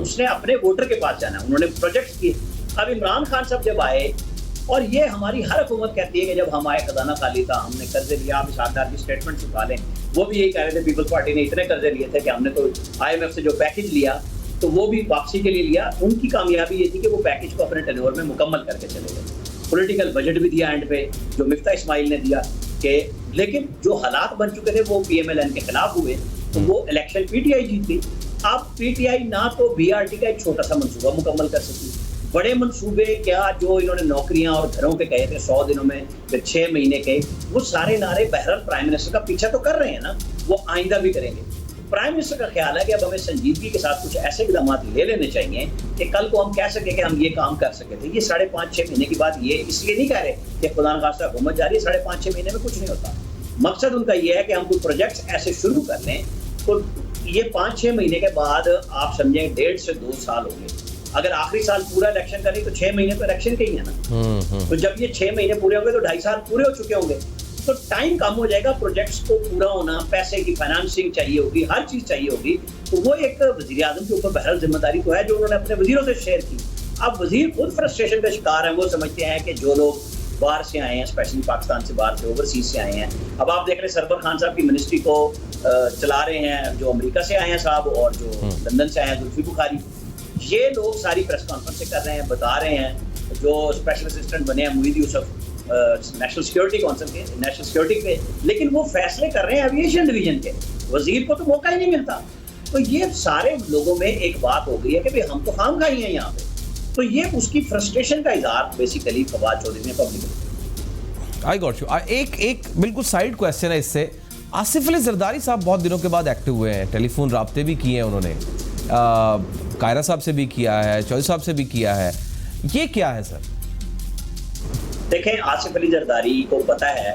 उसने अपने वोटर के पास जाना है, उन्होंने प्रोजेक्ट्स किए। अब इमरान खान साहब जब आए, और ये हमारी हर हुकूमत कहती है कि जब हम आए खजाना खाली था, हमने कर्जे लिया, आप इसाकदार की स्टेटमेंट उठा लें, वो भी यही कह रहे थे पीपल्स पार्टी ने इतने कर्जे लिए थे कि हमने तो IMF से जो पैकेज लिया तो वो भी वापसी के लिए लिया। उनकी कामयाबी ये थी कि वो पैकेज को अपने टेन्योर में मुकम्मल करके चले गए। पॉलिटिकल बजट भी दिया एंड पे, जो मिफ्ता इस्माइल ने दिया कि, लेकिन जो हालात बन चुके थे वो PMLN के खिलाफ हुए, तो वो इलेक्शन PTI जीती। अब PTI ना तो BRT का एक छोटा सा मंसूबा मुकम्मल कर सकी, बड़े मंसूबे क्या जो इन्होंने नौकरियां और घरों के कहे थे 100 दिनों में, फिर 6 महीने के, वो सारे नारे बहरहाल प्राइम मिनिस्टर का पीछा तो कर रहे हैं ना, वो आइंदा भी करेंगे। प्राइम मिनिस्टर का ख्याल है कि अब हमें संजीदगी के साथ कुछ ऐसे इक़दाम ले लेने चाहिए कि कल को हम कह सके कि हम ये काम कर सके थे। ये 5.5-6 महीने की बात ये इसलिए नहीं कह रहे कि खुदा न खास्ता हुकूमत जा रही है, 5.5-6 महीने में कुछ नहीं होता। मकसद उनका ये है कि हम कुछ प्रोजेक्ट्स ऐसे शुरू कर लें, तो ये 5-6 महीने के बाद आप समझें 1.5 से 2 साल हो गए। अगर आखिरी साल पूरा इलेक्शन करें तो 6 महीने तो इलेक्शन के ही है ना, तो जब ये 6 महीने पूरे होंगे तो 2.5 साल पूरे हो चुके होंगे। तो टाइम कम हो जाएगा, प्रोजेक्ट्स को पूरा होना, पैसे की फाइनेंसिंग चाहिए होगी, हर चीज चाहिए होगी। तो वो एक वजीर आजम के ऊपर बहरहाल जिम्मेदारी तो है जो उन्होंने अपने वजीरों से शेयर की। अब वजीर खुद फ्रस्ट्रेशन का शिकार है, वो समझते हैं कि जो लोग बाहर से आए हैं, स्पेशली पाकिस्तान से बाहर से, ओवरसीज से आए हैं, अब आप देख रहे हैं सरवर खान साहब की मिनिस्ट्री को चला रहे हैं जो अमेरिका से आए हैं साहब, और जो लंदन से आए हैं जुल्फी बुखारी, ये लोग सारी प्रेस कॉन्फ्रेंस कर रहे हैं, बता रहे हैं। जो स्पेशल असिस्टेंट बने हैं मुहीद यूसुफ नेशनल सिक्योरिटी काउंसिल के, नेशनल सिक्योरिटी पे, लेकिन वो फैसले कर रहे हैं एविएशन डिवीजन के, वजीर को तो मौका ही नहीं मिलता। तो ये सारे लोगों में एक बात हो गई है कि भाई हम तो खाम खाई हैं यहाँ पे। तो ये उसकी फ्रस्ट्रेशन का इजहार बेसिकली फवाद चौधरी ने पब्लिक। I got you. एक बिल्कुल साइड क्वेश्चन है इससे। आसिफ अली जरदारी साहब बहुत दिनों के बाद एक्टिव हुए हैं, टेलीफोन राब्ते भी किए हैं उन्होंने, कायरा साहब से भी किया है, चौधरी साहब से भी किया है, ये क्या है सर? देखें, आसिफ अली जरदारी को पता है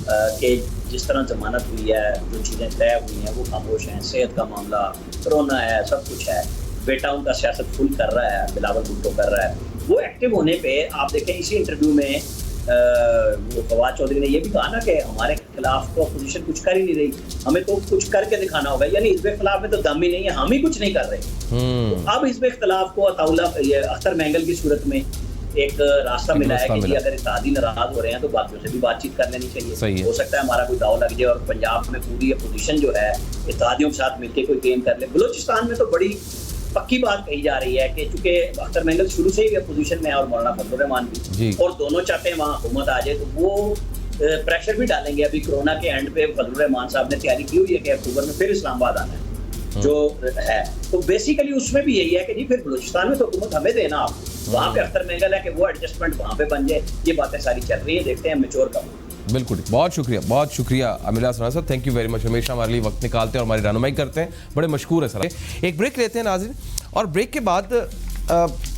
कि जिस तरह जमानत हुई है, जो चीज़ें तय हुई हैं वो खामोश हैं, सेहत का मामला, कोरोना है, सब कुछ है, बेटा उनका सियासत फुल कर रहा है, बिलावल भुट्टो कर रहा है। वो एक्टिव होने पे आप देखें इसी इंटरव्यू में वो फवाद चौधरी ने ये भी कहा ना कि हमारे खिलाफ तो अपोजिशन कुछ कर ही नहीं रही, हमें तो कुछ करके दिखाना होगा, यानी हिज़्ब इख्तिलाफ में तो दम ही नहीं है, हम ही कुछ नहीं कर रहे। तो अब हिज़्ब इख्तिलाफ को अख्तर मैंगल की सूरत में एक रास्ता मिला है कि अगर इत्तेहादी नाराज हो रहे हैं तो बाकियों से भी बातचीत कर लेनी चाहिए। हो सकता है हमारा कोई दाव लग जाए और पंजाब में पूरी अपोजिशन जो है इत्तेहादियों के साथ मिलकर कोई गेम कर ले। बलूचिस्तान में तो बड़ी पक्की बात कही जा रही है कि चूंकि अख्तर मैंगल शुरू से ही अपोजिशन में और मौलाना फजलुर रहमान भी, और दोनों चाहते हैं वहाँ हुकूमत आ जाए, तो वो प्रेशर भी डालेंगे। अभी कोरोना के एंड पे फजलुर रहमान साहब ने तैयारी की हुई है कि अक्टूबर में फिर इस्लामाबाद आना है जो है। तो बेसिकली उसमें भी यही है कि जी फिर बलूचिस्तान में तो हुकूमत हमें देना, आप वहाँ पे अख्तर मैंगल है कि वो एडजस्टमेंट वहाँ पे बन जाए। ये बातें सारी चल रही है, देखते हैं मैच्योर कब। बिल्कुल, बहुत शुक्रिया अमीला सना साहब, थैंक यू वेरी मच। हमेशा हमारे लिए वक्त निकालते हैं और हमारी रहनुमाई करते हैं, बड़े मशकूर है सर। एक ब्रेक लेते हैं नाज़रीन, और ब्रेक के बाद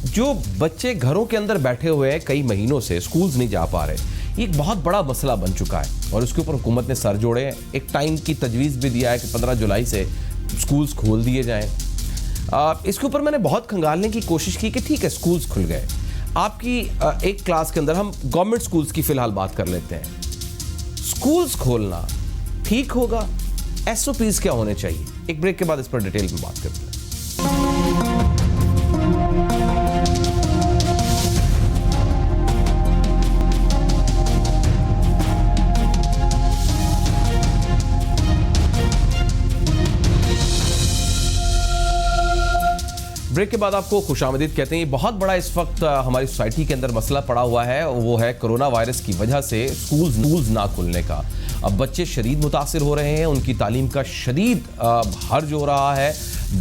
जो बच्चे घरों के अंदर बैठे हुए हैं कई महीनों से, स्कूल्स नहीं जा पा रहे, ये एक बहुत बड़ा मसला बन चुका है और उसके ऊपर हुकूमत ने सर जोड़े हैं। एक टाइम की तजवीज़ भी दिया है कि 15 जुलाई से स्कूल्स खोल दिए जाएँ। इसके ऊपर मैंने बहुत खंगालने की कोशिश की कि ठीक है स्कूल्स खुल गए, आपकी एक क्लास के अंदर, हम गवर्नमेंट स्कूल्स की फ़िलहाल बात कर लेते हैं, स्कूल्स खोलना ठीक होगा? SOPs क्या होने चाहिए? एक ब्रेक के बाद इस पर डिटेल में बात करते हैं। ब्रेक के बाद आपको खुशामदीद कहते हैं। ये बहुत बड़ा इस वक्त हमारी सोसाइटी के अंदर मसला पड़ा हुआ है, वो है कोरोना वायरस की वजह से स्कूल्स ना खुलने का। अब बच्चे शदीद मुतासिर हो रहे हैं, उनकी तालीम का शदीद हर्ज हो रहा है,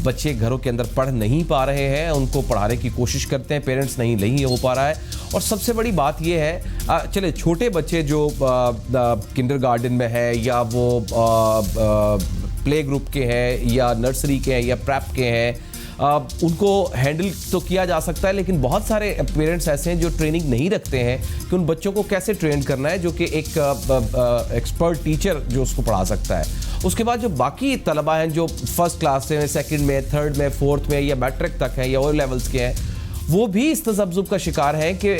बच्चे घरों के अंदर पढ़ नहीं पा रहे हैं, उनको पढ़ाने की कोशिश करते हैं पेरेंट्स, नहीं हो पा रहा है। और सबसे बड़ी बात यह है, चले छोटे बच्चे जो किंडरगार्टन में है या वो प्ले ग्रुप के हैं या नर्सरी के हैं या प्रेप के हैं, उनको हैंडल तो किया जा सकता है, लेकिन बहुत सारे पेरेंट्स ऐसे हैं जो ट्रेनिंग नहीं रखते हैं कि उन बच्चों को कैसे ट्रेन करना है, जो कि एक एक्सपर्ट टीचर जो उसको पढ़ा सकता है। उसके बाद जो बाकी तलबा हैं जो फर्स्ट क्लास से, सेकंड में, थर्ड में, फोर्थ में या मैट्रिक तक हैं या ओ लेवल्स के हैं, वो भी इस तज़ब्ज़ुब का शिकार हैं कि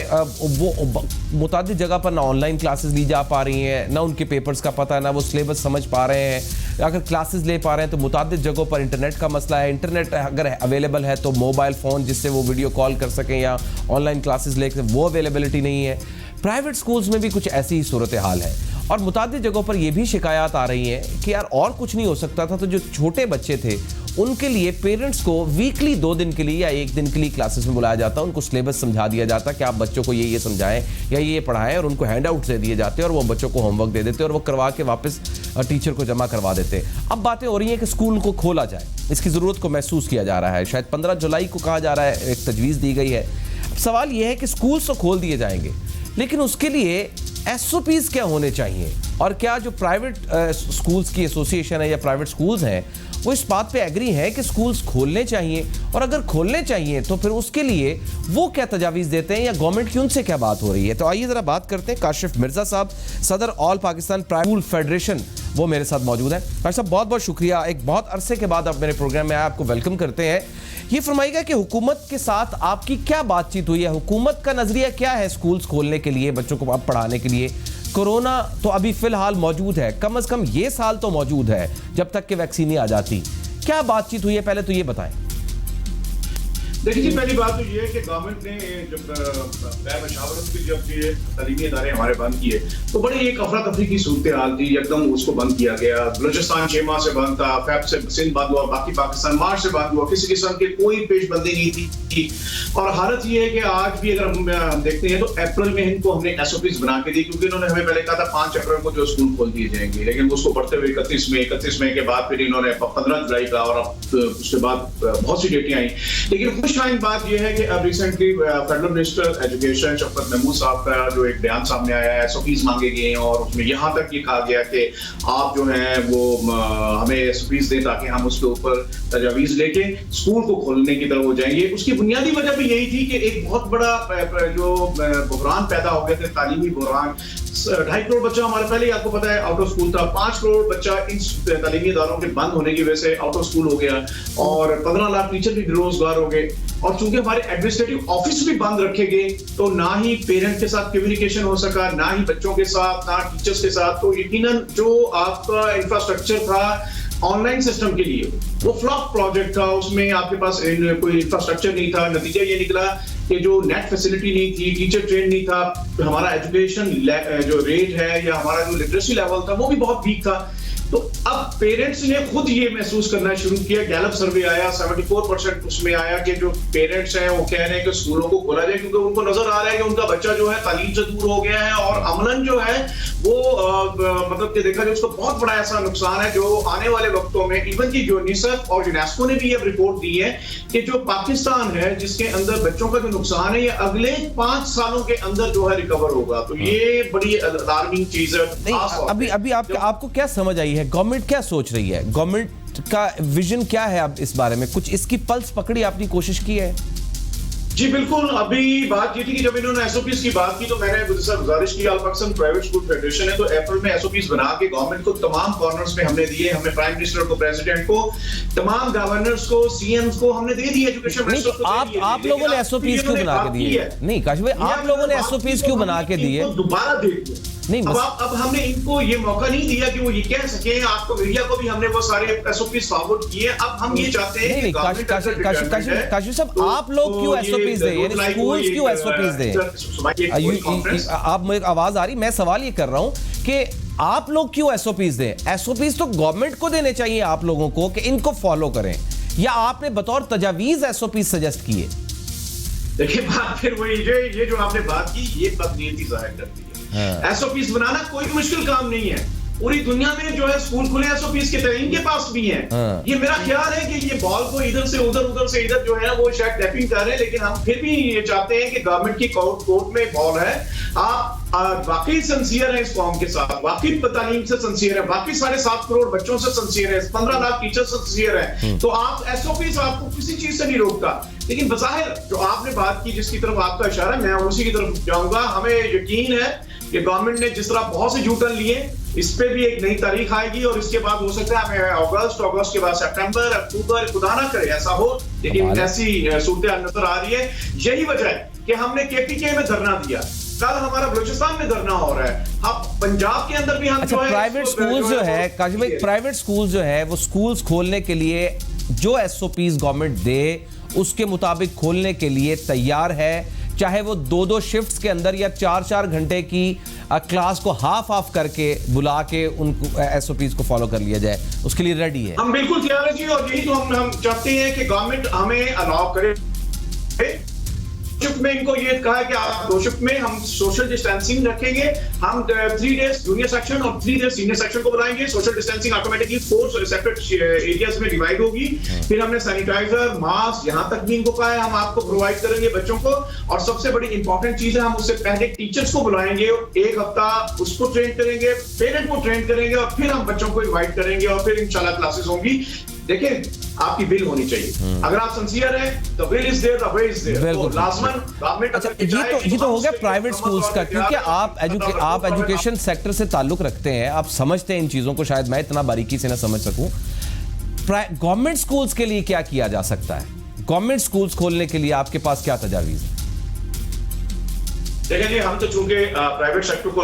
वो मुतादिद जगह पर ना ऑनलाइन क्लासेस ली जा पा रही हैं, ना उनके पेपर्स का पता है, ना वो सिलेबस समझ पा रहे हैं। अगर क्लासेस ले पा रहे हैं तो मुतादिद जगहों पर इंटरनेट का मसला है, इंटरनेट अगर अवेलेबल है तो मोबाइल फ़ोन जिससे वो वीडियो कॉल कर सकें या ऑनलाइन क्लासेस ले सकें, वो अवेलेबिलिटी नहीं है। प्राइवेट स्कूल्स में भी कुछ ऐसी ही सूरत हाल है और मुतादिद जगहों पर ये भी शिकायत आ रही हैं कि यार और कुछ नहीं हो सकता था, तो जो छोटे बच्चे थे उनके लिए पेरेंट्स को वीकली 2 दिन के लिए या 1 दिन के लिए क्लासेस में बुलाया जाता, उनको सिलेबस समझा दिया जाता कि आप बच्चों को ये समझाएं या ये पढ़ाएं, और उनको हैंड आउट दे दिए जाते और वो बच्चों को होमवर्क दे देते और वो करवा के वापस टीचर को जमा करवा देते। अब बातें हो रही हैं कि स्कूल को खोला जाए, इसकी ज़रूरत को महसूस किया जा रहा है, शायद 15 जुलाई को कहा जा रहा है, एक तजवीज़ दी गई है। अब सवाल ये है कि स्कूल्स तो खोल दिए जाएंगे, लेकिन उसके लिए SOPs क्या होने चाहिए, और क्या जो प्राइवेट स्कूल्स की एसोसिएशन है या प्राइवेट स्कूल्स हैं वो इस बात पे एग्री है कि स्कूल्स खोलने चाहिए, और अगर खोलने चाहिए तो फिर उसके लिए वो क्या तजावीज़ देते हैं या गवर्नमेंट की उनसे क्या बात हो रही है। तो आइए ज़रा बात करते हैं। काशिफ मिर्ज़ा साहब, सदर all Pakistan private school federation, वो मेरे साथ मौजूद हैं। भाई साहब बहुत बहुत शुक्रिया, एक बहुत अरसे के बाद आप मेरे प्रोग्राम में आए, आपको वेलकम करते हैं। ये फरमाइएगा कि हुकूमत के साथ आपकी क्या बातचीत हुई है, हुकूमत का नज़रिया क्या है स्कूल्स खोलने के लिए, बच्चों को आप पढ़ाने के लिए, कोरोना तो अभी फिलहाल मौजूद है, कम से कम ये साल तो मौजूद है जब तक कि वैक्सीन नहीं आ जाती। क्या बातचीत हुई है, पहले तो ये बताएं। देखिए जी, पहली बात तो ये है कि गवर्नमेंट ने जब मशावरत की जब ये तालीमी इदारे हमारे बंद किए तो बड़ी एक अफरा तफरी की सूरत हाल थी, एकदम उसको बंद किया गया। बलूचिस्तान 6 माह से बंद था, फेब से सिंध बंद हुआ, बाकी पाकिस्तान मार्च से बंद हुआ, किसी किस्म की कोई पेशबंदी नहीं थी। और हालत ये है कि आज भी अगर हम देखते हैं तो अप्रैल में इनको हमने SOPs बना के दी, क्योंकि इन्होंने हमें पहले कहा था 5 अप्रैल को जो स्कूल खोल दिए जाएंगे, लेकिन उसको बढ़ते हुए 31 मई के बाद फिर इन्होंने 15 जुलाई का, और अब उसके बाद बहुत सी डेटें आई। लेकिन खुशहाइन बात यह है कि अब रिसेंटली फेडरल मिनिस्टर एजुकेशन शफकत महमूद साहब का जो एक बयान सामने आया है, SOPs मांगे गए हैं और उसमें यहाँ तक ये कहा गया कि आप जो है वो हमें SOPs दें ताकि हम उसके ऊपर तजावीज लेके स्कूल को खोलने की तरफ हो जाएंगे। उसकी बुनियादी वजह भी यही थी कि एक बहुत बड़ा जो बहरान पैदा हो गया था, तालीमी बहरान। 2.5 करोड़ बच्चा हमारे पहले ही आपको पता है आउट ऑफ स्कूल था, 5 करोड़ बच्चा इन तालीमी इदारों के बंद होने की वजह से आउट ऑफ स्कूल हो गया, और 15 लाख टीचर भी बेरोजगार हो गए। और चूंकि हमारे एडमिनिस्ट्रेटिव ऑफिस भी बंद रखे गए तो ना ही पेरेंट के साथ कम्युनिकेशन हो सका, ना ही बच्चों के साथ, ना टीचर्स के साथ। तो यकीनन जो आपका इंफ्रास्ट्रक्चर था ऑनलाइन सिस्टम के लिए वो फ्लॉप प्रोजेक्ट था, उसमें आपके पास कोई इंफ्रास्ट्रक्चर नहीं था। नतीजा ये निकला कि जो नेट फैसिलिटी नहीं थी, टीचर ट्रेन नहीं था, हमारा एजुकेशन जो रेट है या हमारा जो लिटरेसी लेवल था वो भी बहुत वीक था। तो अब पेरेंट्स ने खुद ये महसूस करना शुरू किया। गैलप सर्वे आया, 74% उसमें आया कि जो पेरेंट्स हैं वो कह रहे हैं कि स्कूलों को खोला जाए, क्योंकि उनको नजर आ रहा है कि उनका बच्चा जो है तालीम से दूर हो गया है और अमलन जो है वो मतलब कि देखा जाए उसको बहुत बड़ा ऐसा नुकसान है जो आने वाले वक्तों में, इवन की यूनिसेफ और यूनेस्को ने भी ये रिपोर्ट दी है कि जो पाकिस्तान है जिसके अंदर बच्चों का जो नुकसान है ये अगले 5 सालों के अंदर जो है रिकवर होगा। तो ये बड़ी अलार्मिंग चीज है। अभी आपको क्या समझ आई है, गवर्नमेंट क्या सोच रही है, गवर्नमेंट का विजन क्या है अब इस बारे में, कुछ इसकी पल्स पकड़ी आपने कोशिश की है? जी बिल्कुल, अभी बात ये थी कि जब इन्होंने SOPs की बात की तो मैंने गुजारिश की, अल पाकिस्तान प्राइवेट स्कूल फेडरेशन है तो अप्रैल में SOPs बना के गवर्नमेंट को तमाम कॉर्नर्स में हमने दिए। हमने प्राइम मिनिस्टर को, प्रेसिडेंट को, तमाम गवर्नर्स को, CMs को हमने दे दिए, एजुकेशन मिनिस्टर को। आप लोगों ने SOPs क्यों बना के दिए? नहीं काशिफ भाई, आप लोगों ने SOPs क्यों बना के दिए? दोबारा दे दिए नहीं, अब हमने इनको ये मौका नहीं दिया कि वो ये कह सके। आपको मीडिया को भी हमने वो सारे SOPs फॉरवर्ड किए। अब हम ये चाहते हैं कि काशिफ साहब, आप लोग क्यों SOPs दें, यानी स्कूल्स क्यों SOPs दें? आप मुझे आवाज आ रही, मैं सवाल ये कर रहा हूं कि आप लोग क्यों SOPs दें? SOPs तो गवर्नमेंट को देने चाहिए आप लोगों को कि इनको फॉलो करें, या आपने बतौर तजावीज SOPs सजेस्ट किए? देखिए बात फिर वही, ये जो आपने बात की ये बदनीयती जाहिर करती है। SOPs बनाना कोई मुश्किल काम नहीं है, पूरी दुनिया में जो है स्कूल खुले SOPs के तहत इनके पास भी हैं। ये मेरा ख्याल है कि ये बॉल को इधर से उधर, उधर से इधर जो है वो शायद टैपिंग कर रहे हैं, लेकिन हम फिर भी ये चाहते हैं कि गवर्नमेंट की कोर्ट में बॉल है। आप वाकई सिंसियर है इस कौम के साथ, वाकई तालीम से सिंसियर है, वाकई 7.5 करोड़ बच्चों से सिंसियर है, 15 लाख टीचर से सिंसियर है, तो आप SOPs आपको किसी चीज से नहीं रोकता। लेकिन बज़ाहिर जो आपने बात की, जिसकी तरफ आपका इशारा, मैं उसी की तरफ जाऊंगा। हमें यकीन है कि गवर्नमेंट ने जिस तरह बहुत से यूटर्न लिए, इस पे भी एक नई तारीख आएगी और इसके बाद हो सकता है हमें अगस्त के बाद सितंबर, अक्टूबर, खुदा ना करे ऐसा हो, लेकिन ऐसी सूरत नजर आ रही है। यही वजह है कि हमने KPK में धरना दिया, कल हमारा बलूचिस्तान में धरना हो रहा है, अब पंजाब के अंदर भी हम अच्छा, प्राइवेट स्कूल जो है काशिफ भाई, प्राइवेट स्कूल जो है वो स्कूल्स खोलने के लिए जो SOPs गवर्नमेंट दे उसके मुताबिक खोलने के लिए तैयार है, चाहे वो 2-2 शिफ्ट्स के अंदर या 4-4 घंटे की क्लास को हाफ करके बुला के उनको SOPs को फॉलो कर लिया जाए, उसके लिए रेडी है। हम बिल्कुल तैयार है जी, और यही तो हम चाहते हैं कि गवर्नमेंट हमें अलाउ करे। शिफ्ट में इनको ये कहा है कि आप 2 शिफ्ट में हम सोशल डिस्टेंसिंग रखेंगे, हम 3 डेज जूनियर सेक्शन और 3 डेज सीनियर सेक्शन को बुलाएंगे। Social distancing automatically 4 separate areas में डिवाइड होगी। फिर हमने सैनिटाइजर, मास्क, यहां तक भी इनको कहा है हम आपको प्रोवाइड करेंगे बच्चों को। और सबसे बड़ी इंपॉर्टेंट चीज है, हम उससे पहले टीचर्स को बुलाएंगे, 1 हफ्ता उसको ट्रेन करेंगे, पेरेंट को ट्रेन करेंगे, और फिर हम बच्चों को इनवाइट करेंगे और फिर इंशाल्लाह क्लासेस होंगी। देखिए आपकी बिल होनी चाहिए, अगर आप सिंसियर हैं तो bill is there, the way is there. तो लाजमन गवर्नमेंट। अच्छा, ये तो हो गया प्राइवेट स्कूल्स का, क्योंकि आप एजुकेशन सेक्टर से ताल्लुक रखते हैं, आप समझते हैं इन चीजों को, शायद मैं इतना बारीकी से ना समझ सकूं। गवर्नमेंट स्कूल्स के लिए क्या किया जा सकता है? गवर्नमेंट स्कूल्स खोलने के लिए आपके पास क्या तजावीज है? देखिए जी, हम तो चूंकि प्राइवेट सेक्टर को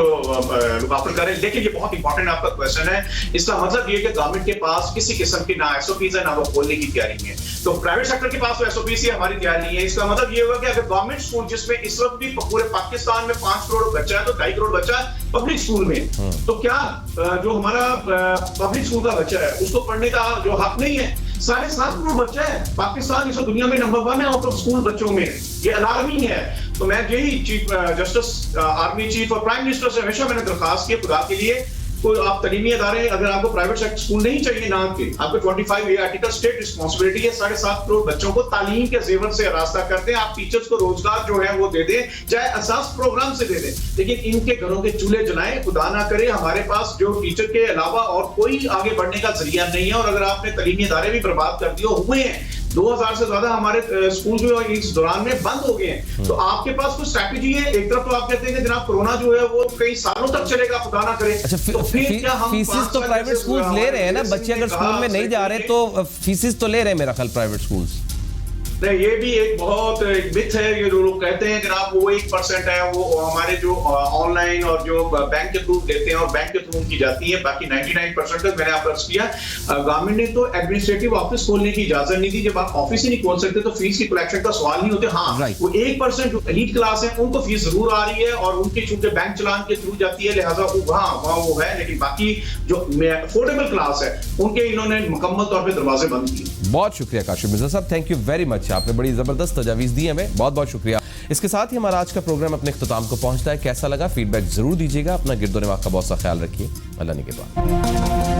लुक आफ्टर करें, लेकिन ये बहुत इंपॉर्टेंट आपका क्वेश्चन है। इसका मतलब ये कि गवर्नमेंट के पास किसी किस्म की ना एसओपीज है, ना वो खोलने की तैयारी है। तो प्राइवेट सेक्टर के पास तो एसओपीज है, हमारी तैयारी नहीं है। इसका मतलब ये होगा कि अगर गवर्नमेंट स्कूल, जिसमें इस वक्त भी पूरे पाकिस्तान में 5 करोड़ बच्चा है, तो 2.5 करोड़ बच्चा पब्लिक स्कूल में, तो क्या जो हमारा पब्लिक स्कूल का बच्चा है उसको पढ़ने का जो हक नहीं है? 7.5 करोड़ बच्चा है पाकिस्तान, इस दुनिया में नंबर 1 है आउट ऑफ स्कूल बच्चों में। ये अलार्मिंग है। तो मैं यही चीफ जस्टिस, आर्मी चीफ और प्राइम मिनिस्टर से हमेशा मैंने दरखास्त की, खुदा के लिए कोई आप तलीमी अदारे, अगर आपको प्राइवेट सेक्टर स्कूल नहीं चाहिए नाम के, आपको 25 आर्टिकल स्टेट रिस्पांसिबिलिटी है 7.5 करोड़ बच्चों को तालीम के जेवर से रास्ता करते हैं। आप टीचर्स को रोजगार जो है वो दे दें, चाहे असास प्रोग्राम से दे दें, लेकिन इनके घरों के चूल्हे जलाएं। खुदा ना करे हमारे पास जो टीचर के अलावा और कोई आगे बढ़ने का जरिया नहीं है। और अगर आपने तलीमी अदारे भी बर्बाद कर दिए हुए हैं, 2000 से ज्यादा हमारे स्कूल जो है इस दौरान में बंद हो गए हैं। तो आपके पास कोई स्ट्रैटेजी है? एक तरफ तो आप कहते हैं कि जनाब कोरोना जो है वो कई सालों तक चलेगा, खुदा ना करे। अच्छा, तो फिर क्या हम फीसिस तो प्राइवेट स्कूल ले रहे हैं ना, बच्चे अगर स्कूल में नहीं जा रहे तो फीसिस तो ले रहे हैं मेरा ख्याल प्राइवेट स्कूल्स। नहीं, ये भी एक बहुत मिथ है। ये जो लोग कहते हैं जनाब वो 1% है, वो हमारे जो ऑनलाइन और जो बैंक के थ्रू देते हैं और बैंक के थ्रू की जाती है, बाकी 99% तक मैंने आप अर्ज किया। गवर्नमेंट ने तो एडमिनिस्ट्रेटिव ऑफिस खोलने की इजाजत नहीं दी। जब आप ऑफिस ही नहीं खोल सकते तो फीस की कलेक्शन का सवाल नहीं होते। हाँ, वो 1% जो एलीट क्लास है उनको फीस जरूर आ रही है और उनकी चूंकि बैंक चलान के थ्रू जाती है, लिहाजा वहाँ वो है। लेकिन बाकी जो अफोर्डेबल क्लास है उनके इन्होंने मुकम्मल तौर पर दरवाजे बंद किए। बहुत शुक्रिया काशिफ मिर्जा साहब, थैंक यू वेरी मच। आपने बड़ी जबरदस्त तजावीज दी हमें, बहुत बहुत शुक्रिया। इसके साथ ही हमारा आज का प्रोग्राम अपने इख्तिताम को पहुंचता है। कैसा लगा फीडबैक जरूर दीजिएगा। अपना गिरदो दिमाग का बहुत सा ख्याल रखिए। अल्लाह निगहबान।